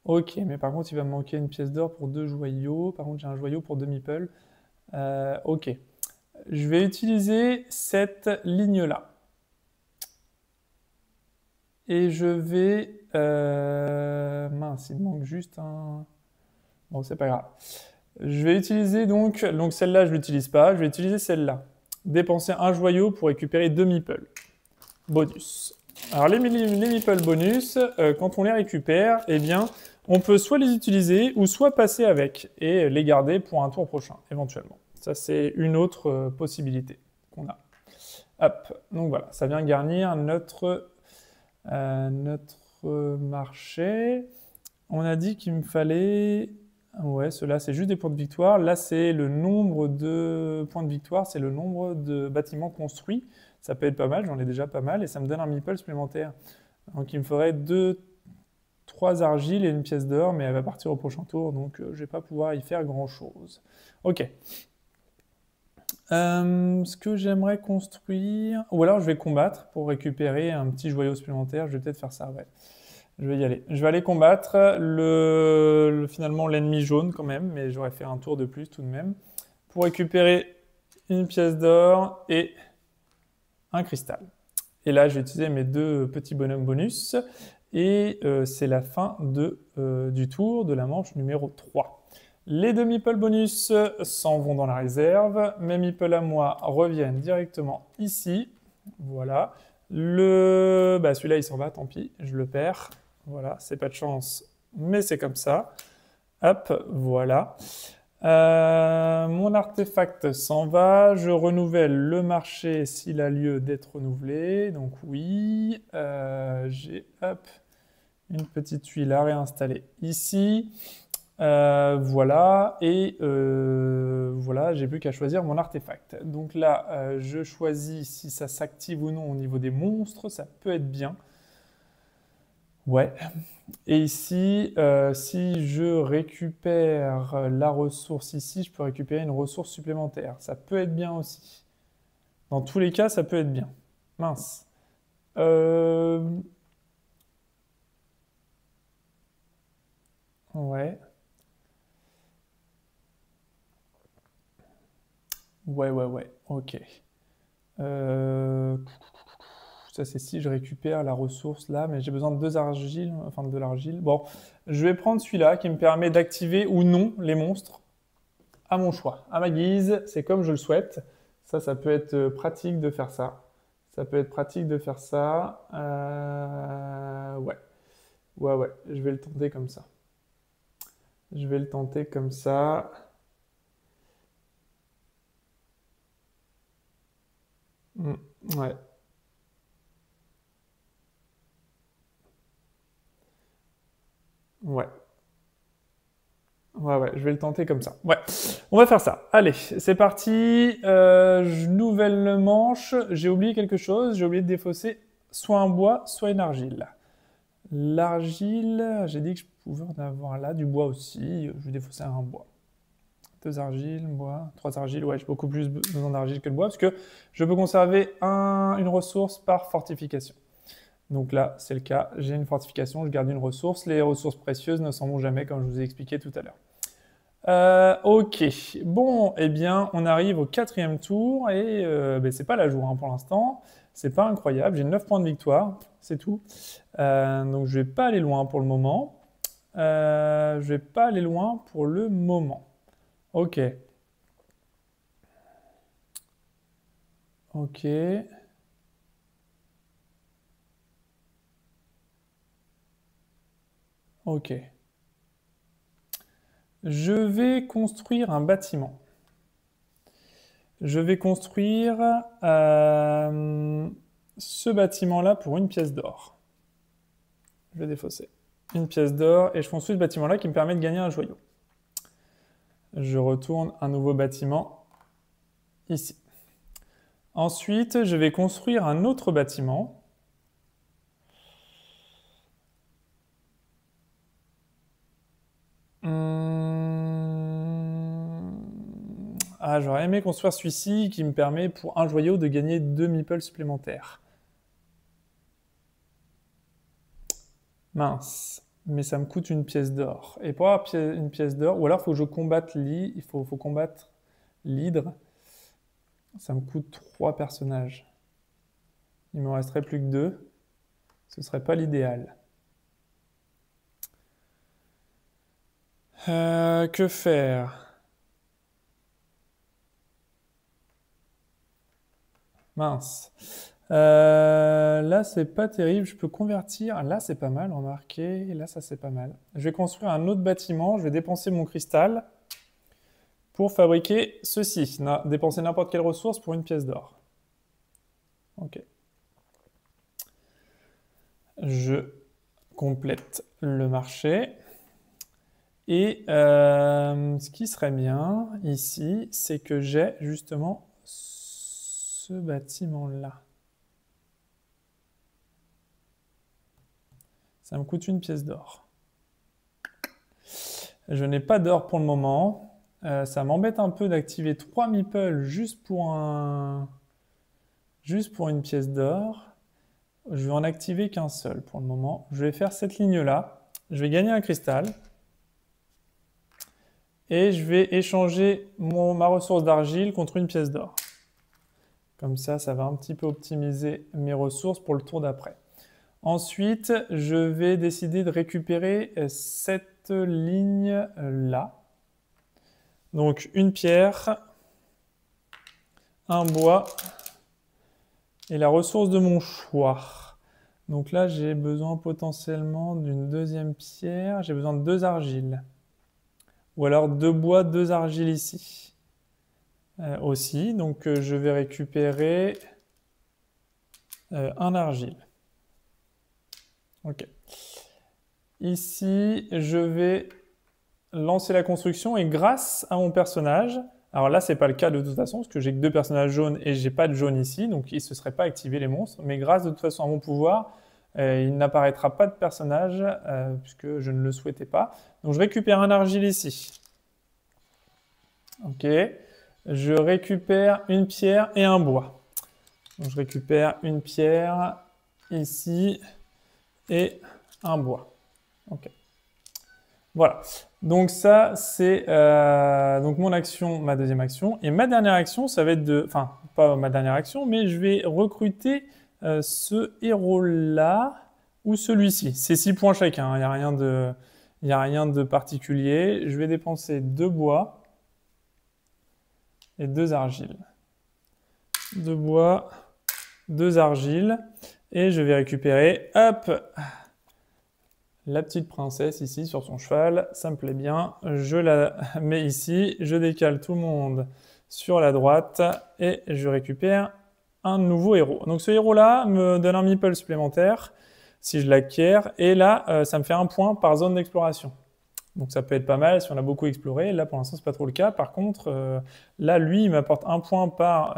Ok, mais par contre, il va me manquer une pièce d'or pour 2 joyaux. Par contre, j'ai un joyau pour 2 meeples. Ok. Je vais utiliser cette ligne-là. Et je vais... mince, il me manque juste un... Bon, c'est pas grave. Je vais utiliser donc celle-là, je ne l'utilise pas. Je vais utiliser celle-là. Dépenser un joyau pour récupérer 2 meeples. Bonus. Alors les meeples bonus, quand on les récupère, eh bien, on peut soit les utiliser ou soit passer avec et les garder pour un tour prochain, éventuellement. Ça, c'est une autre possibilité qu'on a. Hop, donc voilà, ça vient garnir notre marché. On a dit qu'il me fallait... Ouais, cela c'est juste des points de victoire. Là, c'est le nombre de points de victoire, c'est le nombre de bâtiments construits. Ça peut être pas mal, j'en ai déjà pas mal, et ça me donne un meeple supplémentaire. Donc il me faudrait 3 argiles et une pièce d'or, mais elle va partir au prochain tour, donc je vais pas pouvoir y faire grand-chose. Ok. Ce que j'aimerais construire... Ou alors je vais combattre pour récupérer un petit joyau supplémentaire. Je vais peut-être faire ça, ouais. Je vais y aller. Je vais aller combattre finalement l'ennemi jaune quand même, mais j'aurais fait un tour de plus tout de même. Pour récupérer une pièce d'or et un cristal. Et là, je vais utiliser mes 2 petits bonhommes bonus. Et c'est la fin du tour de la manche numéro 3. Les 2 meeples bonus s'en vont dans la réserve. Mes meeples à moi reviennent directement ici. Voilà. Celui-là, il s'en va, tant pis, je le perds. Voilà, c'est pas de chance, mais c'est comme ça. Hop, voilà. Mon artefact s'en va. Je renouvelle le marché s'il a lieu d'être renouvelé. Donc oui, j'ai une petite tuile à réinstaller ici. Voilà, et voilà, j'ai plus qu'à choisir mon artefact. Donc là, je choisis si ça s'active ou non au niveau des monstres, ça peut être bien. Ouais. Et ici, si je récupère la ressource ici, je peux récupérer une ressource supplémentaire. Ça peut être bien aussi. Dans tous les cas, ça peut être bien. Mince. Ouais. Ouais. Ok. Ça, c'est si je récupère la ressource là, mais j'ai besoin de 2 argiles, enfin de l'argile. Bon, je vais prendre celui-là qui me permet d'activer ou non les monstres à mon choix, à ma guise, c'est comme je le souhaite. Ça peut être pratique de faire ça. Ça peut être pratique de faire ça. Ouais. Ouais, je vais le tenter comme ça. Je vais le tenter comme ça. Ouais. Ouais. Ouais, je vais le tenter comme ça. Ouais, on va faire ça. Allez, c'est parti. Nouvelle manche. J'ai oublié quelque chose. J'ai oublié de défausser soit un bois, soit une argile. L'argile, j'ai dit que je pouvais en avoir là. Du bois aussi. Je vais défausser un bois. 2 argiles, bois, 3 argiles. Ouais, j'ai beaucoup plus besoin d'argile que de bois parce que je peux conserver une ressource par fortification. Donc là, c'est le cas. J'ai une fortification, je garde une ressource. Les ressources précieuses ne s'en vont jamais, comme je vous ai expliqué tout à l'heure. Ok, bon, eh bien, on arrive au 4e tour et c'est pas la joie pour l'instant. C'est pas incroyable. J'ai 9 points de victoire, c'est tout. Donc je vais pas aller loin pour le moment. Je vais pas aller loin pour le moment. Ok. Ok. Ok. Je vais construire un bâtiment. Je vais construire ce bâtiment-là pour une pièce d'or. Je vais défausser. Une pièce d'or et je construis ce bâtiment-là qui me permet de gagner un joyau. Je retourne un nouveau bâtiment ici. Ensuite, je vais construire un autre bâtiment. Ah, j'aurais aimé construire celui-ci qui me permet pour un joyau de gagner 2 meeples supplémentaires. Mince, mais ça me coûte une pièce d'or. Et pour avoir une pièce d'or, ou alors il faut que je combatte il faut combattre l'hydre. Ça me coûte 3 personnages. Il me resterait plus que 2. Ce serait pas l'idéal. Que faire? Mince. Là, c'est pas terrible. Je peux convertir. Là, c'est pas mal, remarquez. Là, ça, c'est pas mal. Je vais construire un autre bâtiment. Je vais dépenser mon cristal pour fabriquer ceci. Dépenser n'importe quelle ressource pour une pièce d'or. Ok. Je complète le marché. Et ce qui serait bien ici, c'est que j'ai justement ce bâtiment-là. Ça me coûte une pièce d'or. Je n'ai pas d'or pour le moment. Ça m'embête un peu d'activer 3 meeples juste pour une pièce d'or. Je vais en activer qu'un seul pour le moment. Je vais faire cette ligne-là. Je vais gagner un cristal. Et je vais échanger ma ressource d'argile contre une pièce d'or. Comme ça, ça va un petit peu optimiser mes ressources pour le tour d'après. Ensuite, je vais décider de récupérer cette ligne-là. Donc, une pierre, un bois et la ressource de mon choix. Donc là, j'ai besoin potentiellement d'une 2e pierre. J'ai besoin de 2 argiles. Ou alors 2 bois, 2 argiles ici. Aussi, donc je vais récupérer un argile. Ok. Ici, je vais lancer la construction et grâce à mon personnage, alors là, c'est pas le cas de toute façon parce que j'ai que 2 personnages jaunes et j'ai pas de jaune ici, donc il ne se serait pas activé les monstres. Mais grâce de toute façon à mon pouvoir, il n'apparaîtra pas de personnage puisque je ne le souhaitais pas. Donc je récupère un argile ici. Ok. Je récupère une pierre et un bois. Donc, je récupère une pierre ici et un bois. Ok. Voilà. Donc ça, c'est donc mon action, ma 2e action. Et ma dernière action, ça va être de... Enfin, pas ma dernière action, mais je vais recruter ce héros-là ou celui-ci. C'est 6 points chacun, il n'y a rien de particulier. Je vais dépenser 2 bois et 2 argiles. 2 bois, 2 argiles. Et je vais récupérer, hop, la petite princesse ici sur son cheval. Ça me plaît bien. Je la mets ici. Je décale tout le monde sur la droite. Et je récupère un nouveau héros. Donc ce héros-là me donne un meeple supplémentaire si je l'acquiers. Et là, ça me fait 1 point par zone d'exploration. Donc ça peut être pas mal si on a beaucoup exploré. Là, pour l'instant, c'est pas trop le cas. Par contre, là, lui, il m'apporte 1 point par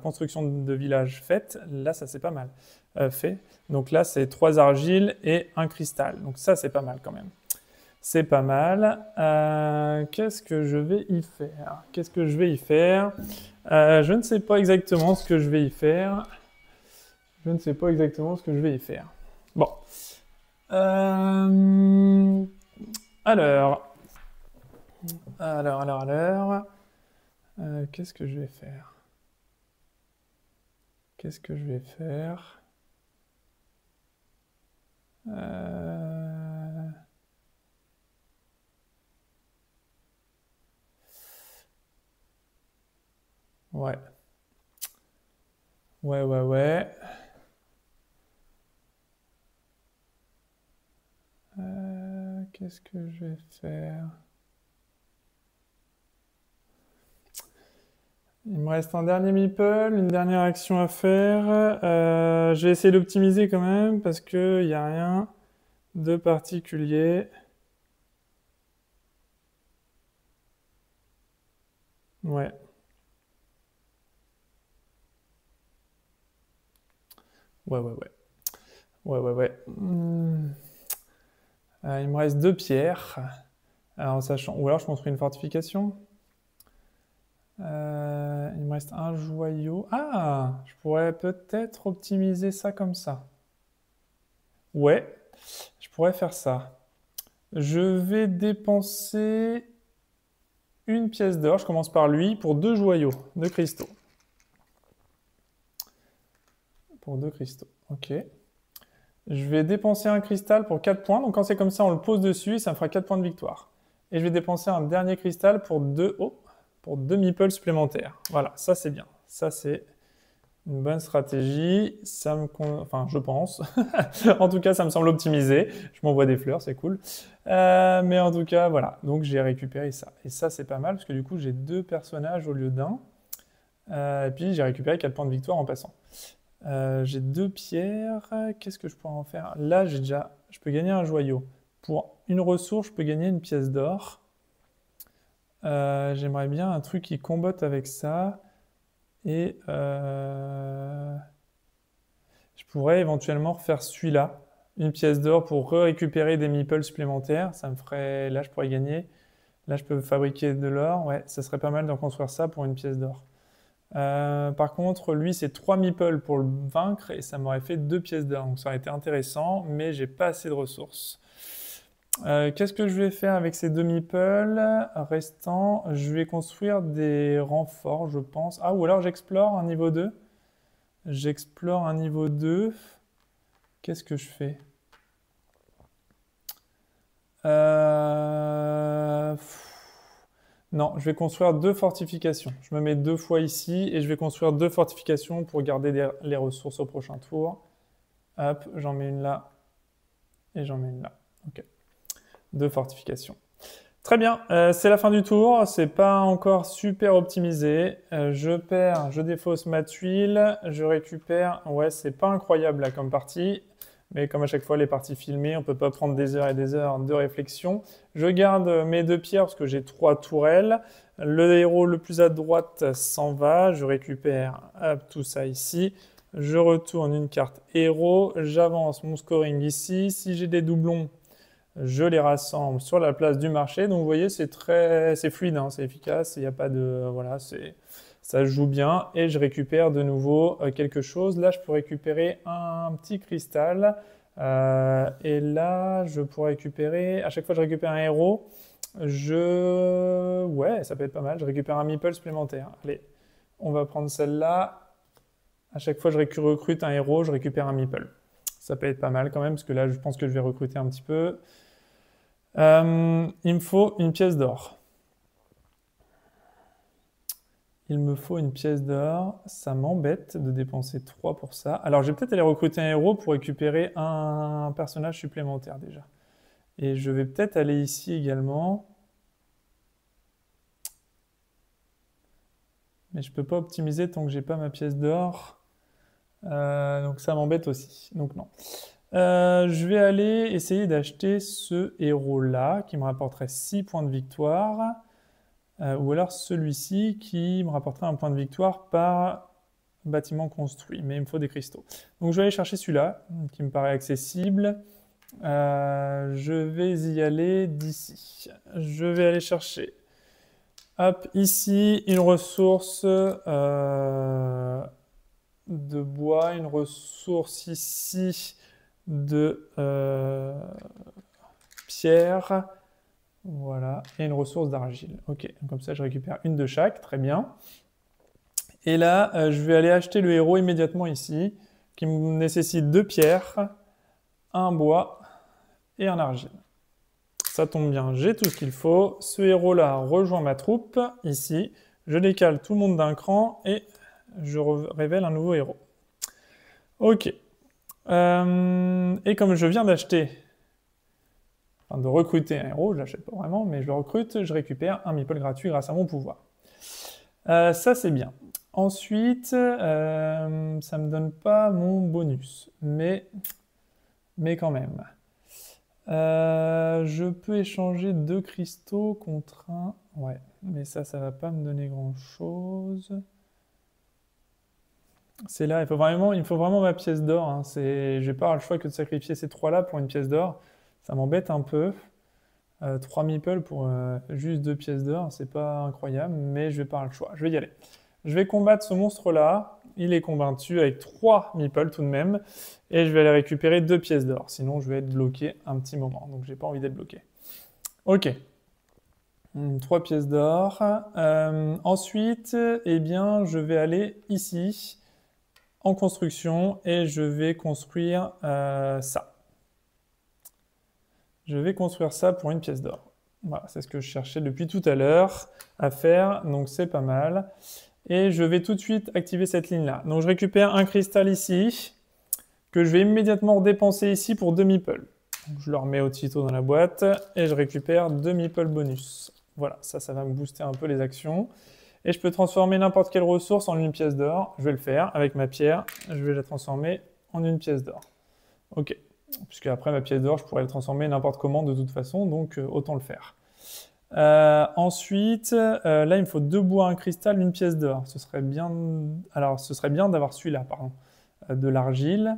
construction de village faite. Là, ça, c'est pas mal fait. Donc là, c'est 3 argiles et 1 cristal. Donc ça, c'est pas mal quand même. C'est pas mal. Qu'est-ce que je vais y faire? Qu'est-ce que je vais y faire? Je ne sais pas exactement ce que je vais y faire. Je ne sais pas exactement ce que je vais y faire. Bon. Alors. Qu'est-ce que je vais faire? Qu'est-ce que je vais faire? Ouais. Ouais. Qu'est-ce que je vais faire? Il me reste un dernier meeple, une dernière action à faire. Je vais essayer d'optimiser quand même parce qu'il n'y a rien de particulier. Ouais. Ouais. Il me reste 2 pierres. Alors, ou alors je construis une fortification. Il me reste un joyau. Ah, je pourrais peut-être optimiser ça comme ça. Ouais, je pourrais faire ça. Je vais dépenser une pièce d'or. Je commence par lui pour 2 joyaux de cristaux. Pour 2 cristaux, ok. Je vais dépenser un cristal pour 4 points. Donc quand c'est comme ça, on le pose dessus et ça me fera 4 points de victoire. Et je vais dépenser un dernier cristal pour 2 meeples supplémentaires. Voilà, ça c'est bien. Ça c'est une bonne stratégie. Enfin, je pense. En tout cas, ça me semble optimisé. Je m'envoie des fleurs, c'est cool. Mais en tout cas, voilà. Donc j'ai récupéré ça. Et ça, c'est pas mal parce que du coup, j'ai 2 personnages au lieu d'un. Et puis j'ai récupéré 4 points de victoire en passant. J'ai 2 pierres. Qu'est-ce que je pourrais en faire? Là, je peux gagner un joyau. Pour une ressource, je peux gagner une pièce d'or. J'aimerais bien un truc qui combatte avec ça. Et je pourrais éventuellement refaire celui-là. Une pièce d'or pour récupérer des meeples supplémentaires. Ça me ferait... Là, je pourrais gagner. Là, je peux fabriquer de l'or. Ouais, ça serait pas mal d'en construire ça pour une pièce d'or. Par contre, lui, c'est 3 meeples pour le vaincre et ça m'aurait fait 2 pièces d'or. Donc ça aurait été intéressant, mais j'ai pas assez de ressources. Qu'est-ce que je vais faire avec ces 2 meeples restants? Je vais construire des renforts, je pense. Ah, ou alors j'explore un niveau 2. J'explore un niveau 2. Qu'est-ce que je fais? Non, je vais construire 2 fortifications. Je me mets 2 fois ici et je vais construire 2 fortifications pour garder les ressources au prochain tour. Hop, j'en mets une là et j'en mets une là. Ok. 2 fortifications. Très bien, c'est la fin du tour. C'est pas encore super optimisé. Je défausse ma tuile, je récupère. Ouais, c'est pas incroyable là comme partie. Mais comme à chaque fois, les parties filmées, on ne peut pas prendre des heures et des heures de réflexion. Je garde mes 2 pierres parce que j'ai 3 tourelles. Le héros le plus à droite s'en va. Je récupère tout ça ici. Je retourne une carte héros. J'avance mon scoring ici. Si j'ai des doublons, je les rassemble sur la place du marché. Donc vous voyez, c'est fluide, hein, c'est efficace. Il n'y a pas de... Voilà, ça joue bien et je récupère de nouveau quelque chose. Là, je peux récupérer un petit cristal. Et là, je pourrais récupérer... À chaque fois que je récupère un héros, ouais, ça peut être pas mal. Je récupère un meeple supplémentaire. Allez, on va prendre celle-là. À chaque fois que je recrute un héros, je récupère un meeple. Ça peut être pas mal quand même, parce que là, je pense que je vais recruter un petit peu. Il me faut une pièce d'or. Il me faut une pièce d'or. Ça m'embête de dépenser 3 pour ça. Alors, je vais peut-être aller recruter un héros pour récupérer un personnage supplémentaire déjà. Et je vais peut-être aller ici également. Mais je ne peux pas optimiser tant que j'ai pas ma pièce d'or. Donc ça m'embête aussi. Donc non. Je vais aller essayer d'acheter ce héros-là qui me rapporterait 6 points de victoire. Ou alors celui-ci qui me rapporterait un point de victoire par bâtiment construit. Mais il me faut des cristaux. Donc je vais aller chercher celui-là qui me paraît accessible. Je vais y aller d'ici. Je vais aller chercher. Hop, ici, une ressource de bois, une ressource ici de pierre, voilà, et une ressource d'argile. Ok, comme ça je récupère une de chaque, très bien. Et là, je vais aller acheter le héros immédiatement ici, qui me nécessite 2 pierres, un bois et un argile. Ça tombe bien, j'ai tout ce qu'il faut. Ce héros-là rejoint ma troupe, ici. Je décale tout le monde d'un cran et je révèle un nouveau héros. Ok. Et comme je viens d'acheter, enfin de recruter un héros, je l'achète pas vraiment, mais je le recrute, je récupère un meeple gratuit grâce à mon pouvoir. Ça, c'est bien. Ensuite, ça me donne pas mon bonus, mais quand même. Je peux échanger 2 cristaux contre un. Ouais, mais ça va pas me donner grand-chose. C'est là, il me faut vraiment ma pièce d'or. Hein. Je vais pas avoir le choix que de sacrifier ces 3-là pour une pièce d'or. Ça m'embête un peu. 3 meeples pour juste 2 pièces d'or, c'est pas incroyable, mais je vais pas avoir le choix. Je vais y aller. Je vais combattre ce monstre-là. Il est combattu avec 3 meeples tout de même. Et je vais aller récupérer 2 pièces d'or. Sinon, je vais être bloqué un petit moment. Donc, j'ai pas envie d'être bloqué. Ok. 3 pièces d'or. Ensuite, eh bien, je vais aller ici, en construction, et je vais construire ça. Je vais construire ça pour une pièce d'or. Voilà, c'est ce que je cherchais depuis tout à l'heure à faire. Donc, c'est pas mal. Et je vais tout de suite activer cette ligne-là. Donc, je récupère un cristal ici, que je vais immédiatement dépenser ici pour 2 meeples. Donc, je le remets aussitôt dans la boîte, et je récupère 2 meeples bonus. Voilà, ça va me booster un peu les actions. Et je peux transformer n'importe quelle ressource en une pièce d'or. Je vais le faire avec ma pierre. Je vais la transformer en une pièce d'or. Ok. Puisque après ma pièce d'or, je pourrais la transformer n'importe comment de toute façon, donc autant le faire. Ensuite, là, il me faut 2 bois, un cristal, une pièce d'or. Ce serait bien. Alors, ce serait bien d'avoir celui-là, pardon. De l'argile.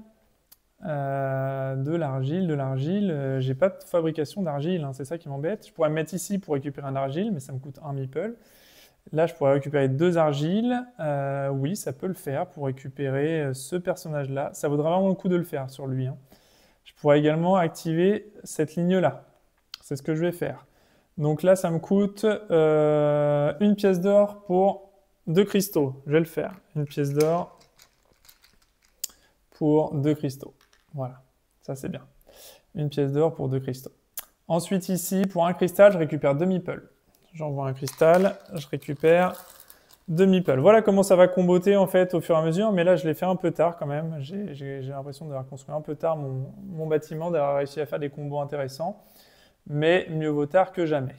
De l'argile. J'ai pas de fabrication d'argile, hein, c'est ça qui m'embête. Je pourrais me mettre ici pour récupérer un argile, mais ça me coûte un meeple. Là, je pourrais récupérer 2 argiles. Oui, ça peut le faire pour récupérer ce personnage-là. Ça vaudrait vraiment le coup de le faire sur lui. Hein. Je pourrais également activer cette ligne-là. C'est ce que je vais faire. Donc là, ça me coûte une pièce d'or pour 2 cristaux. Je vais le faire. Une pièce d'or pour 2 cristaux. Voilà, ça c'est bien. Une pièce d'or pour 2 cristaux. Ensuite ici, pour un cristal, je récupère 2 meeples. J'envoie un cristal, je récupère 2 meeples. Voilà comment ça va comboter en fait au fur et à mesure, mais là je l'ai fait un peu tard quand même. J'ai l'impression d'avoir construit un peu tard mon bâtiment, d'avoir réussi à faire des combos intéressants, mais mieux vaut tard que jamais.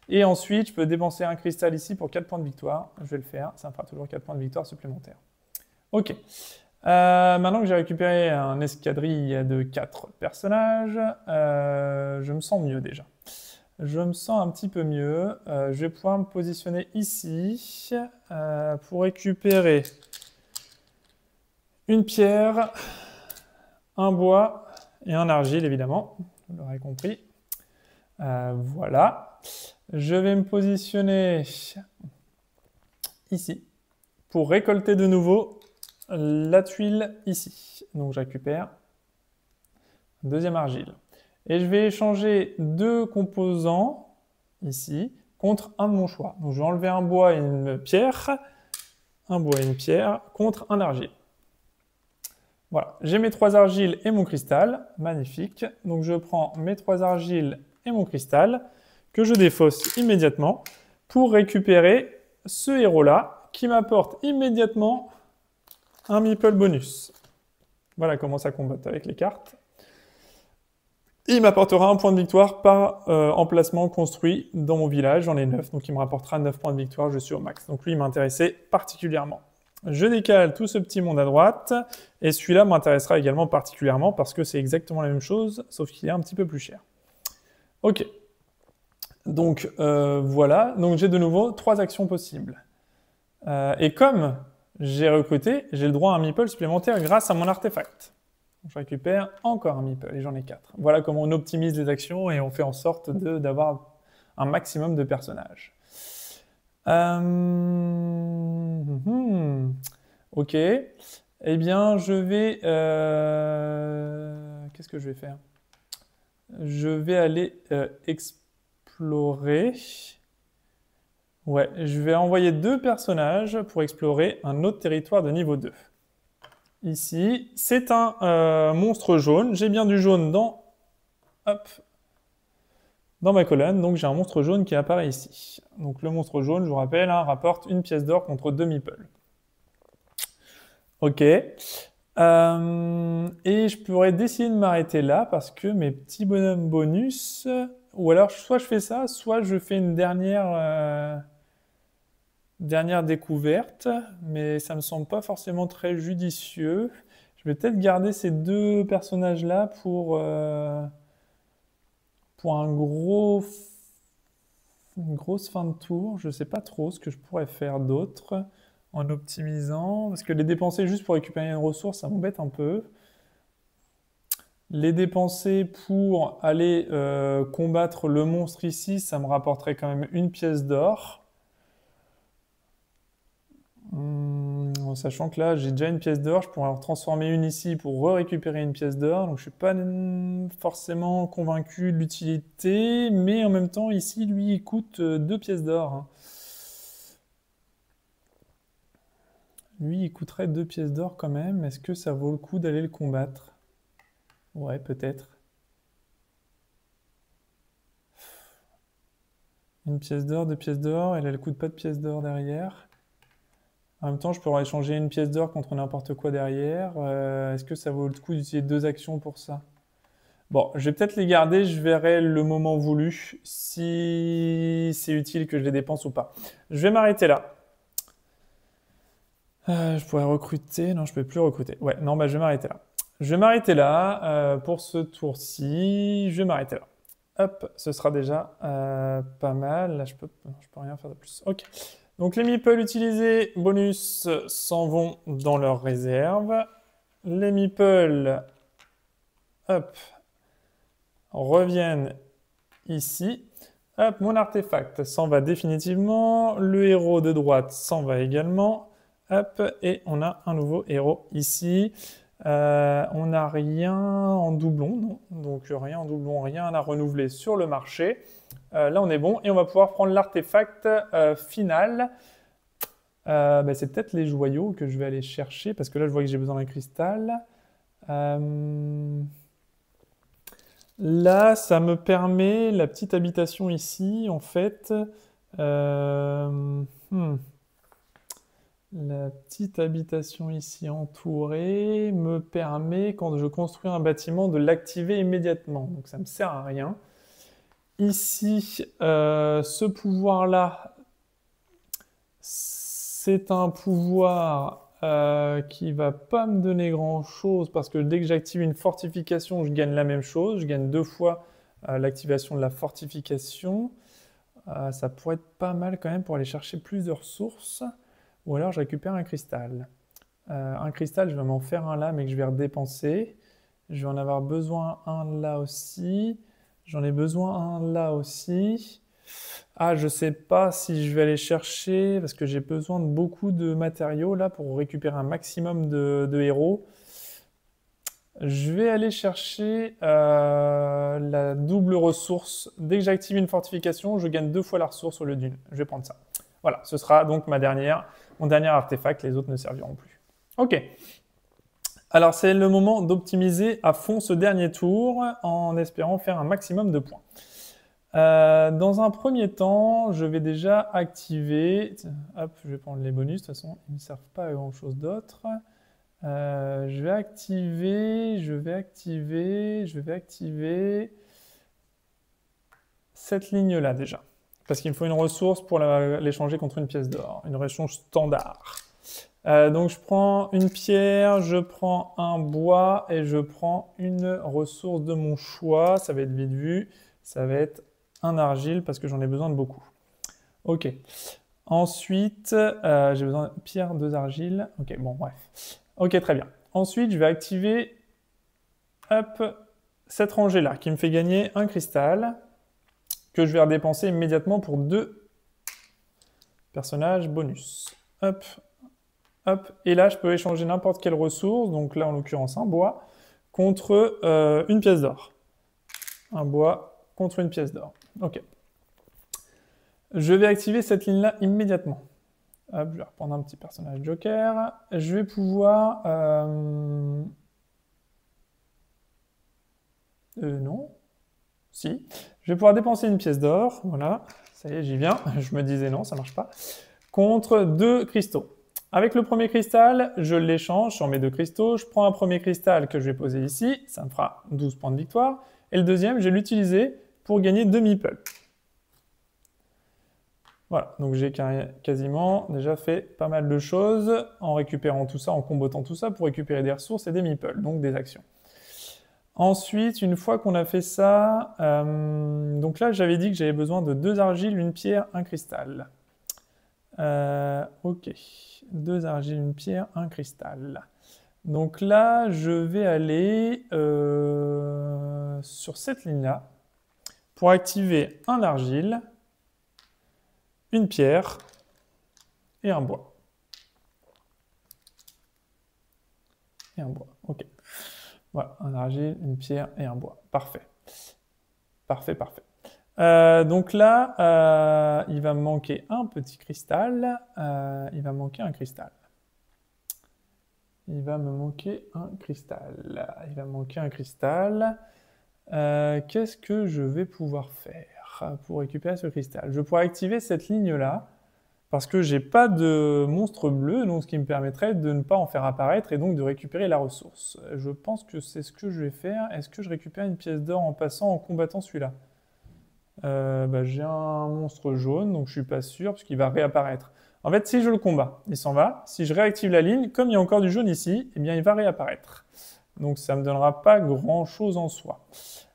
Et ensuite, je peux dépenser un cristal ici pour 4 points de victoire. Je vais le faire, ça me fera toujours 4 points de victoire supplémentaires. Ok. Maintenant que j'ai récupéré un escadrille de 4 personnages, je me sens mieux déjà. Je me sens un petit peu mieux. Je vais pouvoir me positionner ici pour récupérer une pierre, un bois et un argile évidemment. Vous l'aurez compris. Voilà. Je vais me positionner ici pour récolter de nouveau la tuile ici. Donc je récupère un deuxième argile. Et je vais échanger 2 composants ici contre un de mon choix. Donc je vais enlever un bois et une pierre, contre un argile. Voilà, j'ai mes 3 argiles et mon cristal, magnifique. Donc je prends mes 3 argiles et mon cristal, que je défausse immédiatement, pour récupérer ce héros-là, qui m'apporte immédiatement un meeple bonus. Voilà comment ça combatte avec les cartes. Il m'apportera un point de victoire par emplacement construit dans mon village, j'en ai 9, donc il me rapportera 9 points de victoire, je suis au max. Donc lui, il m'intéressait particulièrement. Je décale tout ce petit monde à droite, et celui-là m'intéressera également particulièrement parce que c'est exactement la même chose, sauf qu'il est un petit peu plus cher. Ok. Donc voilà, donc j'ai de nouveau 3 actions possibles. Et comme j'ai recruté, j'ai le droit à un meeple supplémentaire grâce à mon artefact. Donc, je récupère encore un meeple et j'en ai 4. Voilà comment on optimise les actions et on fait en sorte d'avoir un maximum de personnages. Ok. Eh bien, je vais... Qu'est-ce que je vais faire? Je vais aller explorer. Ouais, je vais envoyer 2 personnages pour explorer un autre territoire de niveau 2. Ici, c'est un monstre jaune. J'ai bien du jaune dans... Hop, dans ma colonne, donc j'ai un monstre jaune qui apparaît ici. Donc le monstre jaune, je vous rappelle, hein, rapporte 1 pièce d'or contre 2 meeples. Ok. Et je pourrais décider de m'arrêter là parce que mes petits bonhommes bonus... Ou alors, soit je fais ça, soit je fais une dernière découverte, mais ça me semble pas forcément très judicieux. Je vais peut-être garder ces 2 personnages-là pour une grosse fin de tour. Je sais pas trop ce que je pourrais faire d'autre en optimisant, parce que les dépenser juste pour récupérer une ressource, ça m'embête un peu. Les dépenser pour aller combattre le monstre ici, ça me rapporterait quand même 1 pièce d'or. En sachant que là, j'ai déjà 1 pièce d'or, je pourrais en transformer une ici pour récupérer 1 pièce d'or. Donc je suis pas forcément convaincu de l'utilité, mais en même temps, ici, lui, il coûte 2 pièces d'or. Hein. Lui, il coûterait 2 pièces d'or quand même. Est-ce que ça vaut le coup d'aller le combattre? Ouais, peut-être. 1 pièce d'or, 2 pièces d'or, et là, elle coûte pas de pièces d'or derrière. En même temps, je pourrais échanger 1 pièce d'or contre n'importe quoi derrière. Est-ce que ça vaut le coup d'utiliser 2 actions pour ça? Bon, je vais peut-être les garder, je verrai le moment voulu si c'est utile que je les dépense ou pas. Je vais m'arrêter là. Je pourrais recruter, non, je peux plus recruter. Ouais, non, bah je vais m'arrêter là. Je vais m'arrêter là pour ce tour-ci. Je vais m'arrêter là. Hop, ce sera déjà pas mal. Là, je peux rien faire de plus. Ok. Donc les meeples utilisés bonus s'en vont dans leur réserve. Les meeples, hop, reviennent ici. Hop, mon artefact s'en va définitivement. Le héros de droite s'en va également. Hop, et on a un nouveau héros ici. On n'a rien en doublon, non. Donc rien en doublon, rien à renouveler sur le marché. Là, on est bon et on va pouvoir prendre l'artefact final. C'est peut-être les joyaux que je vais aller chercher parce que là, je vois que j'ai besoin d'un cristal. Là, ça me permet la petite habitation ici, en fait. La petite habitation ici entourée me permet, quand je construis un bâtiment, de l'activer immédiatement. Donc ça ne me sert à rien. Ici, ce pouvoir-là, c'est un pouvoir qui va pas me donner grand-chose parce que dès que j'active une fortification, je gagne la même chose. Je gagne 2 fois l'activation de la fortification. Ça pourrait être pas mal quand même pour aller chercher plus de ressources. Ou alors je récupère un cristal. Un cristal, je vais m'en faire un là, mais que je vais redépenser. Je vais en avoir besoin un là aussi. J'en ai besoin un là aussi. Ah, je sais pas si je vais aller chercher, parce que j'ai besoin de beaucoup de matériaux là pour récupérer un maximum de héros. Je vais aller chercher la double ressource. Dès que j'active une fortification, je gagne 2 fois la ressource au lieu d'une. Je vais prendre ça. Voilà, ce sera donc mon dernier artefact, les autres ne serviront plus. Ok. Alors, c'est le moment d'optimiser à fond ce dernier tour en espérant faire un maximum de points. Dans un premier temps, je vais déjà activer... Hop, je vais prendre les bonus, de toute façon, ils ne servent pas à grand-chose d'autre. Je vais activer cette ligne-là déjà. Parce qu'il me faut une ressource pour l'échanger contre une pièce d'or, une ressource standard. Donc je prends une pierre, je prends un bois et je prends une ressource de mon choix. Ça va être vite vu, ça va être un argile parce que j'en ai besoin de beaucoup. Ok. Ensuite, j'ai besoin de pierre, 2 argiles. Ok, bon, bref. Ok, très bien. Ensuite, je vais activer hop, cette rangée-là qui me fait gagner un cristal que je vais redépenser immédiatement pour 2 personnages bonus. Hop, hop. Et là, je peux échanger n'importe quelle ressource, donc là, en l'occurrence, un bois, contre une pièce d'or. Un bois contre une pièce d'or. Ok. Je vais activer cette ligne-là immédiatement. Hop, je vais reprendre un petit personnage joker. Je vais pouvoir... non. Si. Je vais pouvoir dépenser une pièce d'or. Voilà. Ça y est, j'y viens. Je me disais non, ça marche pas. Contre 2 cristaux. Avec le premier cristal, je l'échange sur mes 2 cristaux. Je prends un premier cristal que je vais poser ici. Ça me fera 12 points de victoire. Et le deuxième, je vais l'utiliser pour gagner 2 meeples. Voilà, donc j'ai quasiment déjà fait pas mal de choses en récupérant tout ça, en combotant tout ça pour récupérer des ressources et des meeples, donc des actions. Ensuite, une fois qu'on a fait ça, donc là j'avais dit que j'avais besoin de 2 argiles, une pierre, un cristal. Ok, 2 argiles, une pierre, un cristal. Donc là, je vais aller sur cette ligne-là pour activer un argile, une pierre et un bois. Et un bois, ok. Voilà, un argile, une pierre et un bois. Parfait. Parfait, parfait. Donc là, il va me manquer un petit cristal. Il va me manquer un cristal. Il va me manquer un cristal. Il va me manquer un cristal. Qu'est-ce que je vais pouvoir faire pour récupérer ce cristal? Je pourrais activer cette ligne-là, parce que j'ai pas de monstre bleu, donc ce qui me permettrait de ne pas en faire apparaître et donc de récupérer la ressource. Je pense que c'est ce que je vais faire. Est-ce que je récupère une pièce d'or en passant, en combattant celui-là? J'ai un monstre jaune, donc je suis pas sûr, parce qu'il va réapparaître. En fait, si je le combats, il s'en va. Si je réactive la ligne, comme il y a encore du jaune ici, eh bien, il va réapparaître. Donc ça me donnera pas grand-chose en soi.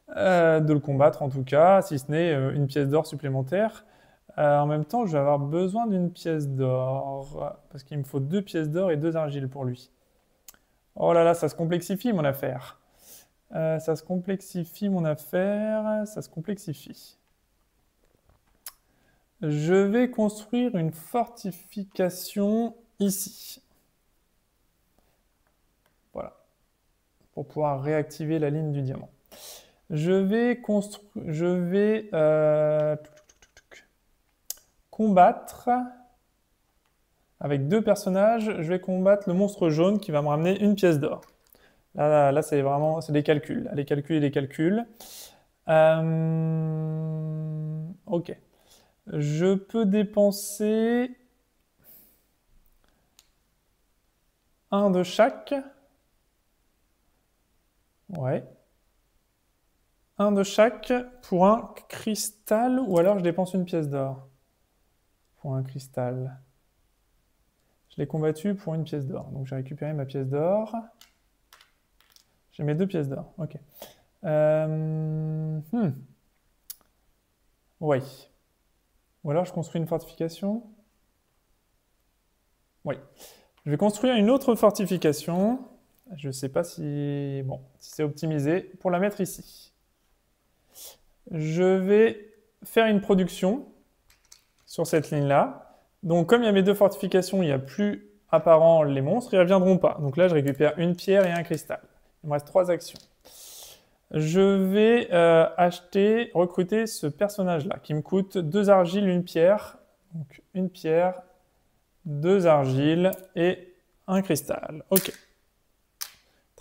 De le combattre en tout cas, si ce n'est une pièce d'or supplémentaire. En même temps, je vais avoir besoin d'une pièce d'or, parce qu'il me faut 2 pièces d'or et 2 argiles pour lui. Oh là là, ça se complexifie mon affaire. Ça se complexifie mon affaire, ça se complexifie. Je vais construire une fortification ici. Voilà, pour pouvoir réactiver la ligne du diamant. Je vais combattre avec 2 personnages. Je vais combattre le monstre jaune qui va me ramener une pièce d'or. Là c'est vraiment des calculs. Les calculs et les calculs. Ok. Je peux dépenser un de chaque. Ouais. Un de chaque pour un cristal, ou alors je dépense une pièce d'or pour un cristal. Je l'ai combattu pour une pièce d'or. Donc j'ai récupéré ma pièce d'or. J'ai mes 2 pièces d'or. Ok. Oui. Ou alors je construis une fortification. Oui. Je vais construire une autre fortification. Je ne sais pas si c'est optimisé pour la mettre ici. Je vais faire une production sur cette ligne-là. Donc comme il y a mes 2 fortifications, il n'y a plus apparent les monstres, ils ne reviendront pas. Donc là, je récupère une pierre et un cristal. Il me reste 3 actions. Je vais recruter ce personnage-là, qui me coûte 2 argiles, une pierre. Donc une pierre, 2 argiles et un cristal. Ok.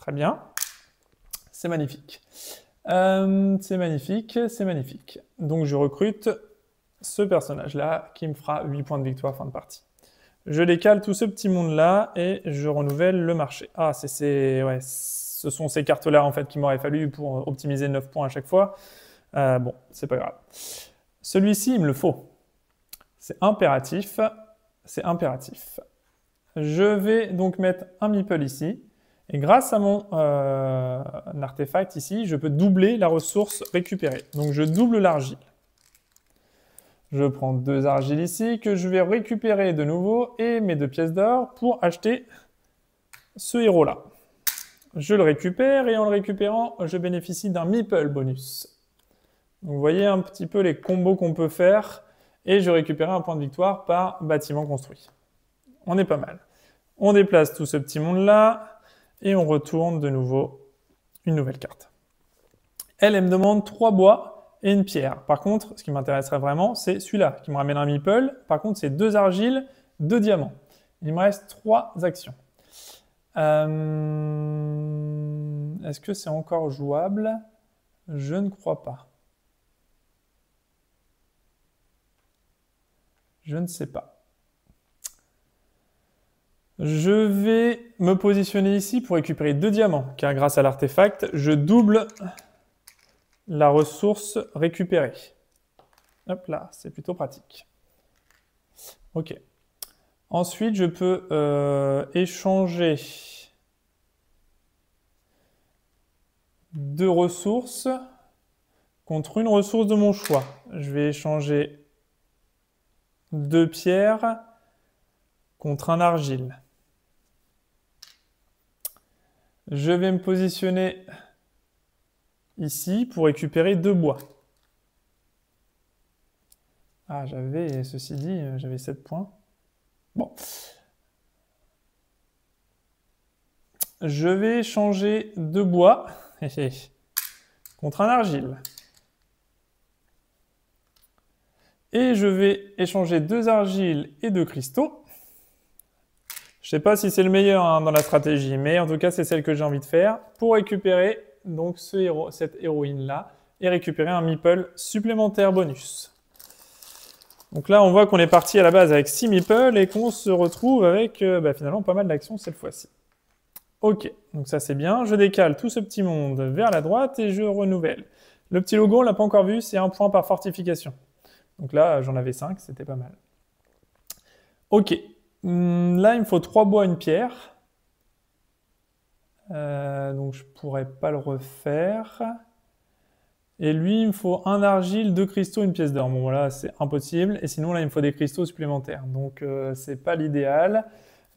Très bien. C'est magnifique. C'est magnifique, c'est magnifique. Donc je recrute ce personnage-là qui me fera 8 points de victoire fin de partie. Je décale tout ce petit monde-là et je renouvelle le marché. Ah, ouais, ce sont ces cartes-là en fait qu'il m'aurait fallu pour optimiser 9 points à chaque fois. Bon, c'est pas grave. Celui-ci, il me le faut. C'est impératif. C'est impératif. Je vais donc mettre un meeple ici. Et grâce à mon artefact ici, je peux doubler la ressource récupérée. Donc je double l'argile. Je prends 2 argiles ici que je vais récupérer de nouveau et mes 2 pièces d'or pour acheter ce héros-là. Je le récupère et en le récupérant, je bénéficie d'un meeple bonus. Donc, vous voyez un petit peu les combos qu'on peut faire et je récupère un point de victoire par bâtiment construit. On est pas mal. On déplace tout ce petit monde-là et on retourne de nouveau une nouvelle carte. Elle me demande 3 bois et une pierre. Par contre, ce qui m'intéresserait vraiment, c'est celui-là qui me ramène un meeple. Par contre, c'est 2 argiles, 2 diamants. Il me reste 3 actions. Est-ce que c'est encore jouable? Je ne crois pas. Je ne sais pas. Je vais me positionner ici pour récupérer 2 diamants, car grâce à l'artefact, je double la ressource récupérée. Hop là, c'est plutôt pratique. Ok. Ensuite, je peux échanger 2 ressources contre une ressource de mon choix. Je vais échanger 2 pierres contre un argile. Je vais me positionner ici pour récupérer 2 bois. Ah, ceci dit, j'avais 7 points. Bon. Je vais échanger 2 bois contre un argile. Et je vais échanger 2 argiles et 2 cristaux. Je ne sais pas si c'est le meilleur dans la stratégie, mais en tout cas, c'est celle que j'ai envie de faire pour récupérer donc cette héroïne-là et récupérer un meeple supplémentaire bonus. Donc là, on voit qu'on est parti à la base avec 6 meeples et qu'on se retrouve avec finalement pas mal d'actions cette fois-ci. Ok, donc ça c'est bien. Je décale tout ce petit monde vers la droite et je renouvelle. Le petit logo, on ne l'a pas encore vu, c'est 1 point par fortification. Donc là, j'en avais 5, c'était pas mal. Ok, là il me faut 3 bois, une pierre. Donc je pourrais pas le refaire. Et lui, il me faut un argile, 2 cristaux, une pièce d'or. Bon voilà, c'est impossible. Et sinon là, il me faut des cristaux supplémentaires. Donc c'est pas l'idéal.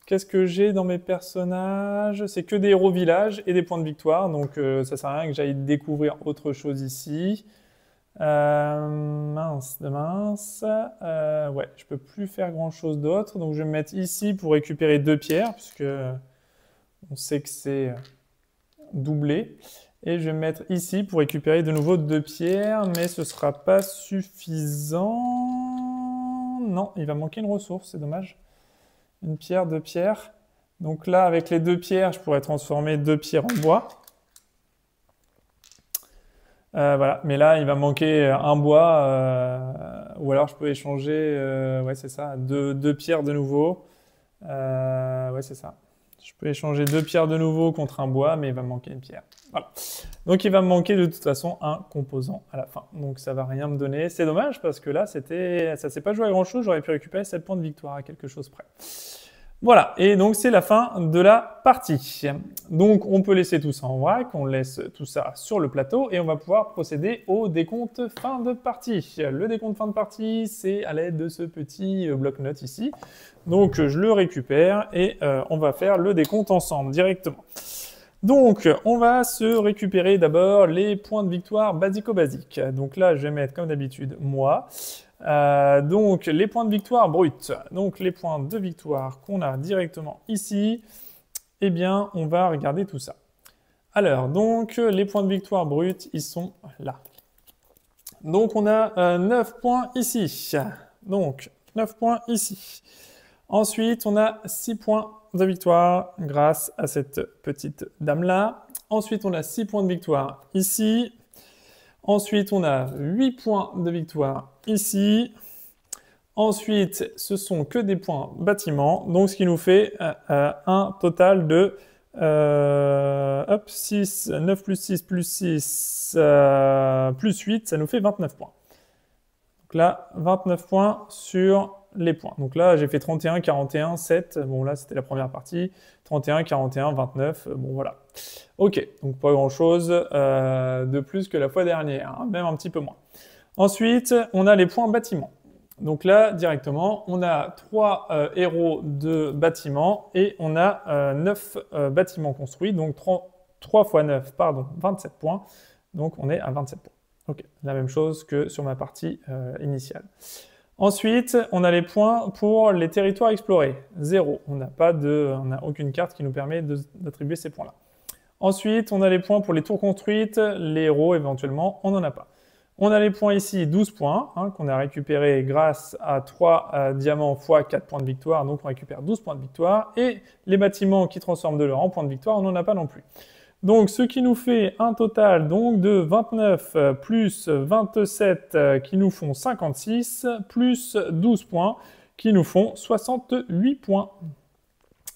Qu'est-ce que j'ai dans mes personnages? C'est que des héros villages et des points de victoire. Donc ça sert à rien que j'aille découvrir autre chose ici. Mince. Ouais, je peux plus faire grand chose d'autre. Donc je vais me mettre ici pour récupérer 2 pierres, puisque on sait que c'est doublé. Et je vais me mettre ici pour récupérer de nouveau 2 pierres, mais ce sera pas suffisant. Non, il va manquer une ressource, c'est dommage. Une pierre, 2 pierres. Donc là, avec les 2 pierres, je pourrais transformer 2 pierres en bois. Voilà, mais là, il va manquer un bois, ou alors je peux échanger, ouais, c'est ça, 2 pierres de nouveau. Ouais, c'est ça. Je peux échanger 2 pierres de nouveau contre un bois, mais il va me manquer une pierre. Voilà. Donc il va me manquer de toute façon un composant à la fin. Donc ça va rien me donner. C'est dommage parce que là, ça s'est pas joué à grand chose. J'aurais pu récupérer 7 points de victoire à quelque chose près. Voilà, et donc c'est la fin de la partie. Donc on peut laisser tout ça en vrac, on laisse tout ça sur le plateau et on va pouvoir procéder au décompte fin de partie. Le décompte fin de partie, c'est à l'aide de ce petit bloc-notes ici. Donc je le récupère et on va faire le décompte ensemble directement. Donc on va se récupérer d'abord les points de victoire basico-basiques. Donc là je vais mettre comme d'habitude moi. Donc les points de victoire bruts, donc les points de victoire qu'on a directement ici, eh bien on va regarder tout ça. Alors donc les points de victoire bruts, ils sont là. Donc on a 9 points ici, donc 9 points ici. Ensuite, on a 6 points de victoire grâce à cette petite dame-là. Ensuite, on a 6 points de victoire ici. Ensuite, on a 8 points de victoire ici. Ensuite, ce sont que des points bâtiment, donc ce qui nous fait un total de 6, 9 plus 6 plus 6 plus 8, ça nous fait 29 points. Donc là, 29 points sur les points. Donc là, j'ai fait 31, 41, 7. Bon, là, c'était la première partie. 31, 41, 29. Bon, voilà. Ok, donc pas grand-chose de plus que la fois dernière, hein, même un petit peu moins. Ensuite, on a les points bâtiment. Donc là, directement, on a 3 héros de bâtiments et on a 9 bâtiments construits. Donc 3 fois 9, pardon, 27 points. Donc on est à 27 points. Ok, la même chose que sur ma partie initiale. Ensuite, on a les points pour les territoires explorés. 0. On n'a aucune carte qui nous permet d'attribuer ces points-là. Ensuite, on a les points pour les tours construites, les héros éventuellement, on n'en a pas. On a les points ici, 12 points, hein, qu'on a récupérés grâce à 3 diamants x 4 points de victoire, donc on récupère 12 points de victoire. Et les bâtiments qui transforment de l'or en points de victoire, on n'en a pas non plus. Donc, ce qui nous fait un total donc, de 29 plus 27 qui nous font 56, plus 12 points qui nous font 68 points.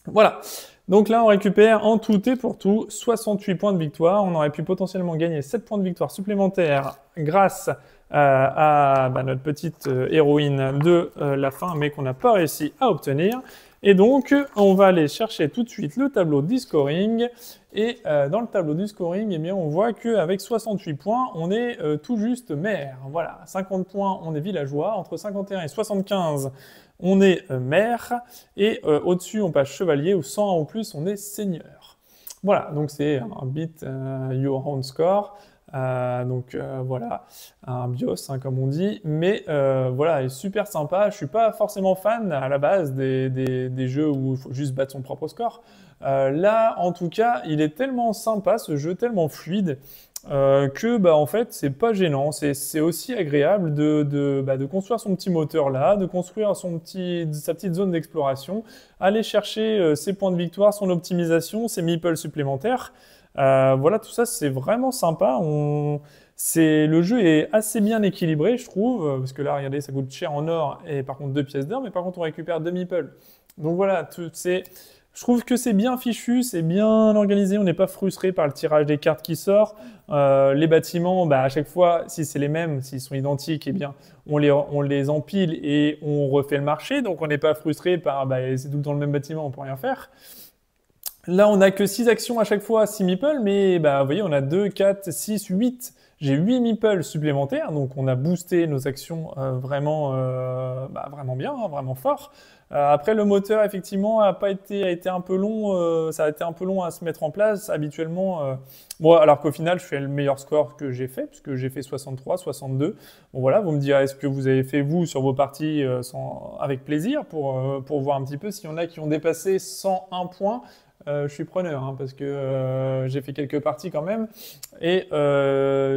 Voilà. Donc là, on récupère en tout et pour tout 68 points de victoire. On aurait pu potentiellement gagner 7 points de victoire supplémentaires grâce à notre petite héroïne de la fin, mais qu'on n'a pas réussi à obtenir. Et donc, on va aller chercher tout de suite le tableau du scoring. Et dans le tableau du scoring, eh bien, on voit qu'avec 68 points, on est tout juste maire. Voilà, 50 points, on est villageois. Entre 51 et 75, on est maire. Et au-dessus, on passe chevalier. Ou 100 ou plus, on est seigneur. Voilà, donc c'est un beat your own score. Voilà, un BIOS hein, comme on dit, mais voilà, il est super sympa. Je suis pas forcément fan à la base des jeux où il faut juste battre son propre score. Là, en tout cas, il est tellement sympa ce jeu, tellement fluide que en fait, c'est pas gênant. C'est aussi agréable de construire son petit moteur là, de construire sa petite zone d'exploration, aller chercher ses points de victoire, son optimisation, ses meeples supplémentaires. Voilà, tout ça, c'est vraiment sympa. Le jeu est assez bien équilibré, je trouve, parce que là, regardez, ça coûte cher en or et par contre 2 pièces d'or, mais par contre, on récupère 2 meeples. Donc voilà, je trouve que c'est bien fichu, c'est bien organisé, on n'est pas frustré par le tirage des cartes qui sort. Les bâtiments, à chaque fois, si c'est les mêmes, s'ils sont identiques, eh bien, on les empile et on refait le marché, donc on n'est pas frustré par c'est tout le temps le même bâtiment, on peut rien faire. Là, on n'a que 6 actions à chaque fois, 6 meeples, mais vous voyez, on a 2, 4, 6, 8. J'ai 8 meeples supplémentaires, donc on a boosté nos actions vraiment bien, hein, vraiment fort. Après, le moteur, effectivement, a été un peu long, ça a été un peu long à se mettre en place habituellement. Bon, alors qu'au final, je fais le meilleur score que j'ai fait, puisque j'ai fait 63, 62. Bon, voilà, vous me direz ce que vous avez fait, vous, sur vos parties avec plaisir, pour voir un petit peu s'il y en a qui ont dépassé 101 points. Je suis preneur hein, parce que j'ai fait quelques parties quand même et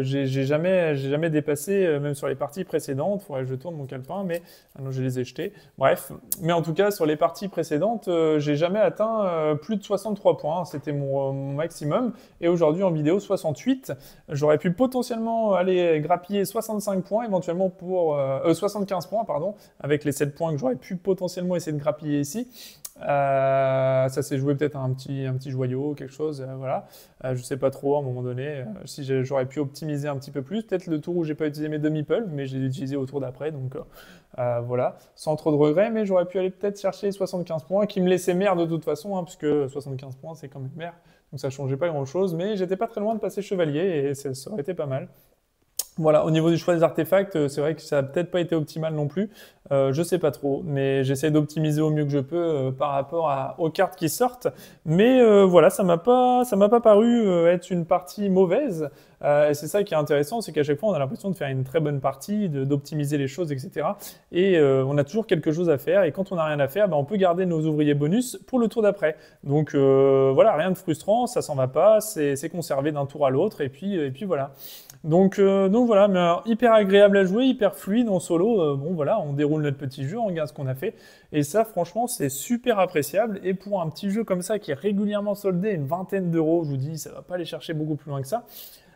j'ai jamais dépassé, même sur les parties précédentes. Faudrait que je tourne mon calepin, mais non, je les ai jetés. Bref, mais en tout cas sur les parties précédentes, j'ai jamais atteint plus de 63 points. C'était mon maximum. Et aujourd'hui en vidéo 68, j'aurais pu potentiellement aller grappiller 65 points, éventuellement pour 75 points, pardon, avec les 7 points que j'aurais pu potentiellement essayer de grappiller ici. Ça s'est joué peut-être un petit joyau, quelque chose, voilà. Je sais pas trop à un moment donné si j'aurais pu optimiser un petit peu plus. Peut-être le tour où j'ai pas utilisé mes demi-meeples, mais j'ai utilisé au tour d'après, donc voilà, sans trop de regrets. Mais j'aurais pu aller peut-être chercher 75 points, qui me laissaient maire de toute façon, hein, puisque 75 points c'est quand même maire, donc ça changeait pas grand-chose. Mais j'étais pas très loin de passer chevalier et ça aurait été pas mal. Voilà, au niveau du choix des artefacts, c'est vrai que ça n'a peut-être pas été optimal non plus. Je sais pas trop, mais j'essaie d'optimiser au mieux que je peux par rapport aux cartes qui sortent. Mais voilà, ça m'a pas paru être une partie mauvaise. Et c'est ça qui est intéressant, c'est qu'à chaque fois on a l'impression de faire une très bonne partie, d'optimiser les choses, etc. Et on a toujours quelque chose à faire. Et quand on n'a rien à faire, on peut garder nos ouvriers bonus pour le tour d'après. Donc voilà, rien de frustrant, ça s'en va pas, c'est conservé d'un tour à l'autre. Et puis voilà. Donc voilà, mais alors, hyper agréable à jouer, hyper fluide en solo. Bon voilà, on déroule notre petit jeu, on regarde ce qu'on a fait. Et ça, franchement, c'est super appréciable. Et pour un petit jeu comme ça qui est régulièrement soldé, une vingtaine d'euros, je vous dis, ça va pas aller chercher beaucoup plus loin que ça.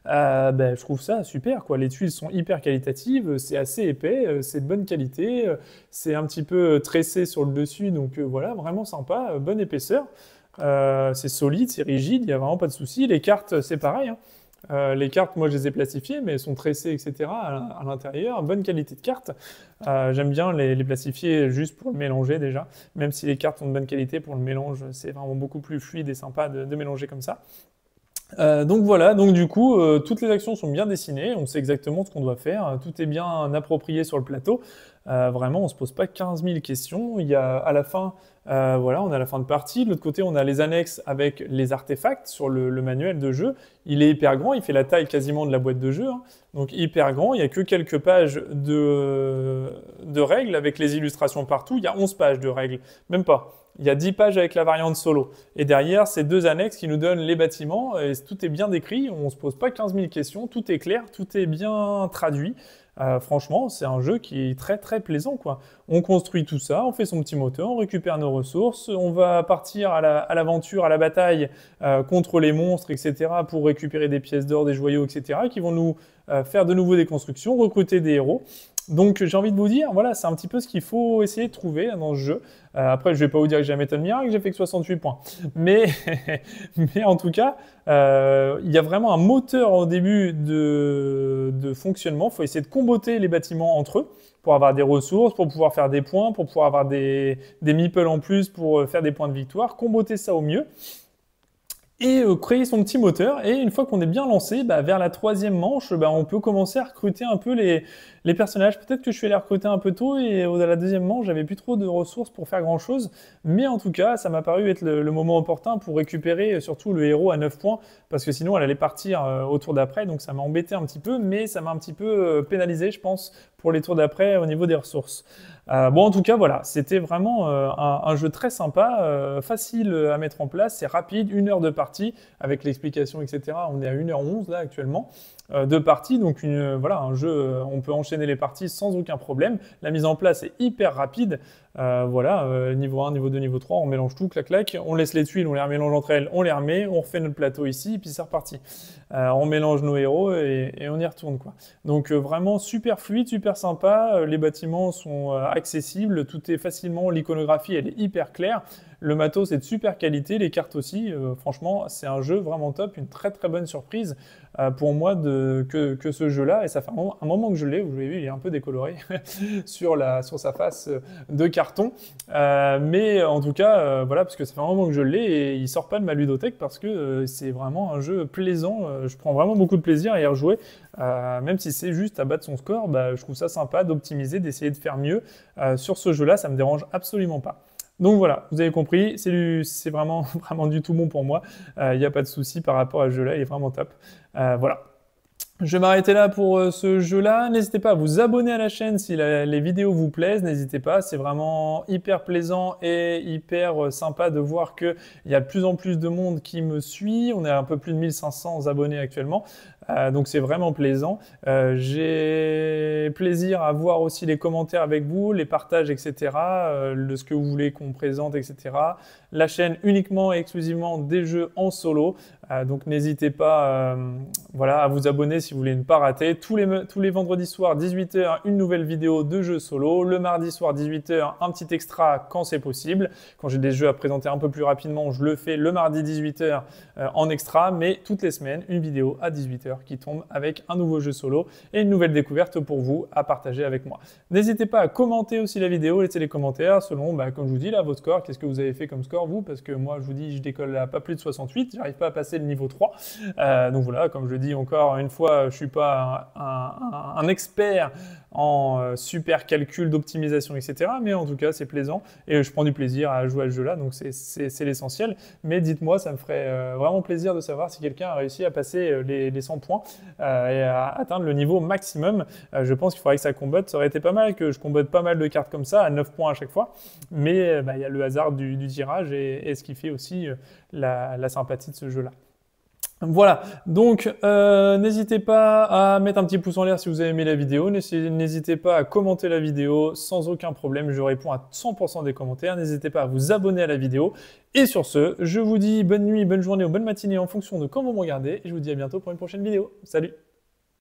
Ben, je trouve ça super, quoi. Les tuiles sont hyper qualitatives, c'est assez épais, c'est de bonne qualité, c'est un petit peu tressé sur le dessus, donc voilà, vraiment sympa, bonne épaisseur. C'est solide, c'est rigide, il n'y a vraiment pas de souci. Les cartes, c'est pareil, hein. Les cartes, moi, je les ai plastifiées, mais elles sont tressées, etc. à l'intérieur. Bonne qualité de cartes. J'aime bien les plastifier juste pour le mélanger déjà. Même si les cartes sont de bonne qualité, pour le mélange, c'est vraiment beaucoup plus fluide et sympa de mélanger comme ça. Donc voilà, donc du coup, toutes les actions sont bien dessinées, on sait exactement ce qu'on doit faire, tout est bien approprié sur le plateau. Vraiment, on se pose pas 15 000 questions. Il y a à la fin, voilà, on a la fin de partie. De l'autre côté, on a les annexes avec les artefacts sur le manuel de jeu. Il est hyper grand, il fait la taille quasiment de la boîte de jeu, hein. Donc hyper grand. Il y a que quelques pages de règles avec les illustrations partout. Il y a 11 pages de règles, même pas. Il y a 10 pages avec la variante solo. Et derrière, c'est deux annexes qui nous donnent les bâtiments. Et tout est bien décrit. On ne se pose pas 15 000 questions. Tout est clair. Tout est bien traduit. Franchement, c'est un jeu qui est très très plaisant, quoi. On construit tout ça, on fait son petit moteur, on récupère nos ressources, on va partir à l'aventure, à la bataille contre les monstres, etc. pour récupérer des pièces d'or, des joyaux, etc. qui vont nous faire de nouveau des constructions, recruter des héros. Donc j'ai envie de vous dire, voilà, c'est un petit peu ce qu'il faut essayer de trouver dans ce jeu. Après, je vais pas vous dire que j'ai la méthode miracle, j'ai fait que 68 points. Mais, mais en tout cas, il y a vraiment un moteur au début de fonctionnement. Il faut essayer de comboter les bâtiments entre eux pour avoir des ressources, pour pouvoir faire des points, pour pouvoir avoir des meeples en plus pour faire des points de victoire. Comboter ça au mieux. Et créer son petit moteur. Et une fois qu'on est bien lancé, bah, vers la troisième manche, bah, on peut commencer à recruter un peu les personnages. Peut-être que je suis allé recruter un peu tôt et à la deuxième manche, j'avais plus trop de ressources pour faire grand-chose. Mais en tout cas, ça m'a paru être le moment opportun pour récupérer surtout le héros à 9 points, parce que sinon elle allait partir au tour d'après. Donc ça m'a embêté un petit peu, mais ça m'a un petit peu pénalisé, je pense, pour les tours d'après au niveau des ressources. Bon, en tout cas, voilà, c'était vraiment un jeu très sympa, facile à mettre en place, c'est rapide, 1 heure de partie, avec l'explication, etc. On est à 1h11 là actuellement de partie, donc voilà, un jeu, on peut enchaîner les parties sans aucun problème. La mise en place est hyper rapide, voilà, niveau 1, niveau 2, niveau 3, on mélange tout, clac clac, on laisse les tuiles, on les remélange entre elles, on les remet, on refait notre plateau ici, et puis c'est reparti. On mélange nos héros et on y retourne, quoi. Donc vraiment super fluide, super sympa, les bâtiments sont accessibles, tout est facilement, l'iconographie elle est hyper claire, le matos est de super qualité, les cartes aussi, franchement c'est un jeu vraiment top, une très très bonne surprise pour moi que ce jeu-là, et ça fait un moment que je l'ai, vous l'avez vu, il est un peu décoloré sur sa face de carton, mais en tout cas, voilà, parce que ça fait un moment que je l'ai et il sort pas de ma ludothèque parce que c'est vraiment un jeu plaisant, je prends vraiment beaucoup de plaisir à y rejouer, même si c'est juste à battre son score, bah, je trouve ça sympa d'optimiser, d'essayer de faire mieux. Sur ce jeu-là, ça me dérange absolument pas. Donc voilà, vous avez compris, c'est vraiment, vraiment du tout bon pour moi. Il n'y a pas de souci par rapport à ce jeu-là, il est vraiment top. Voilà. Je vais m'arrêter là pour ce jeu-là. N'hésitez pas à vous abonner à la chaîne si les vidéos vous plaisent. N'hésitez pas, c'est vraiment hyper plaisant et hyper sympa de voir qu'il y a de plus en plus de monde qui me suit. On est à un peu plus de 1500 abonnés actuellement. Donc c'est vraiment plaisant. J'ai plaisir à voir aussi les commentaires avec vous, les partages, etc. De ce que vous voulez qu'on présente, etc. La chaîne uniquement et exclusivement des jeux en solo. Donc n'hésitez pas voilà, à vous abonner si vous voulez ne pas rater. Tous les vendredis soirs, 18h, une nouvelle vidéo de jeux solo. Le mardi soir, 18h, un petit extra quand c'est possible. Quand j'ai des jeux à présenter un peu plus rapidement, je le fais le mardi 18h en extra. Mais toutes les semaines, une vidéo à 18h qui tombe avec un nouveau jeu solo et une nouvelle découverte pour vous à partager avec moi. N'hésitez pas à commenter aussi la vidéo, laissez les commentaires selon, comme je vous dis là, vos scores. Qu'est-ce que vous avez fait comme score vous? Parce que moi, je vous dis, je décolle à pas plus de 68, j'arrive pas à passer le niveau 3. Donc voilà, comme je le dis encore une fois, je suis pas un expert en super calcul d'optimisation, etc. Mais en tout cas, c'est plaisant et je prends du plaisir à jouer à ce jeu-là, donc c'est l'essentiel. Mais dites-moi, ça me ferait vraiment plaisir de savoir si quelqu'un a réussi à passer les 100 points et à atteindre le niveau maximum. Je pense qu'il faudrait que ça combatte. Ça aurait été pas mal que je combatte pas mal de cartes comme ça, à 9 points à chaque fois. Mais il y a le hasard du tirage et ce qui fait aussi la sympathie de ce jeu-là. Voilà, donc n'hésitez pas à mettre un petit pouce en l'air si vous avez aimé la vidéo, n'hésitez pas à commenter la vidéo sans aucun problème, je réponds à 100% des commentaires, n'hésitez pas à vous abonner à la vidéo, et sur ce, je vous dis bonne nuit, bonne journée ou bonne matinée en fonction de quand vous me regardez, et je vous dis à bientôt pour une prochaine vidéo. Salut!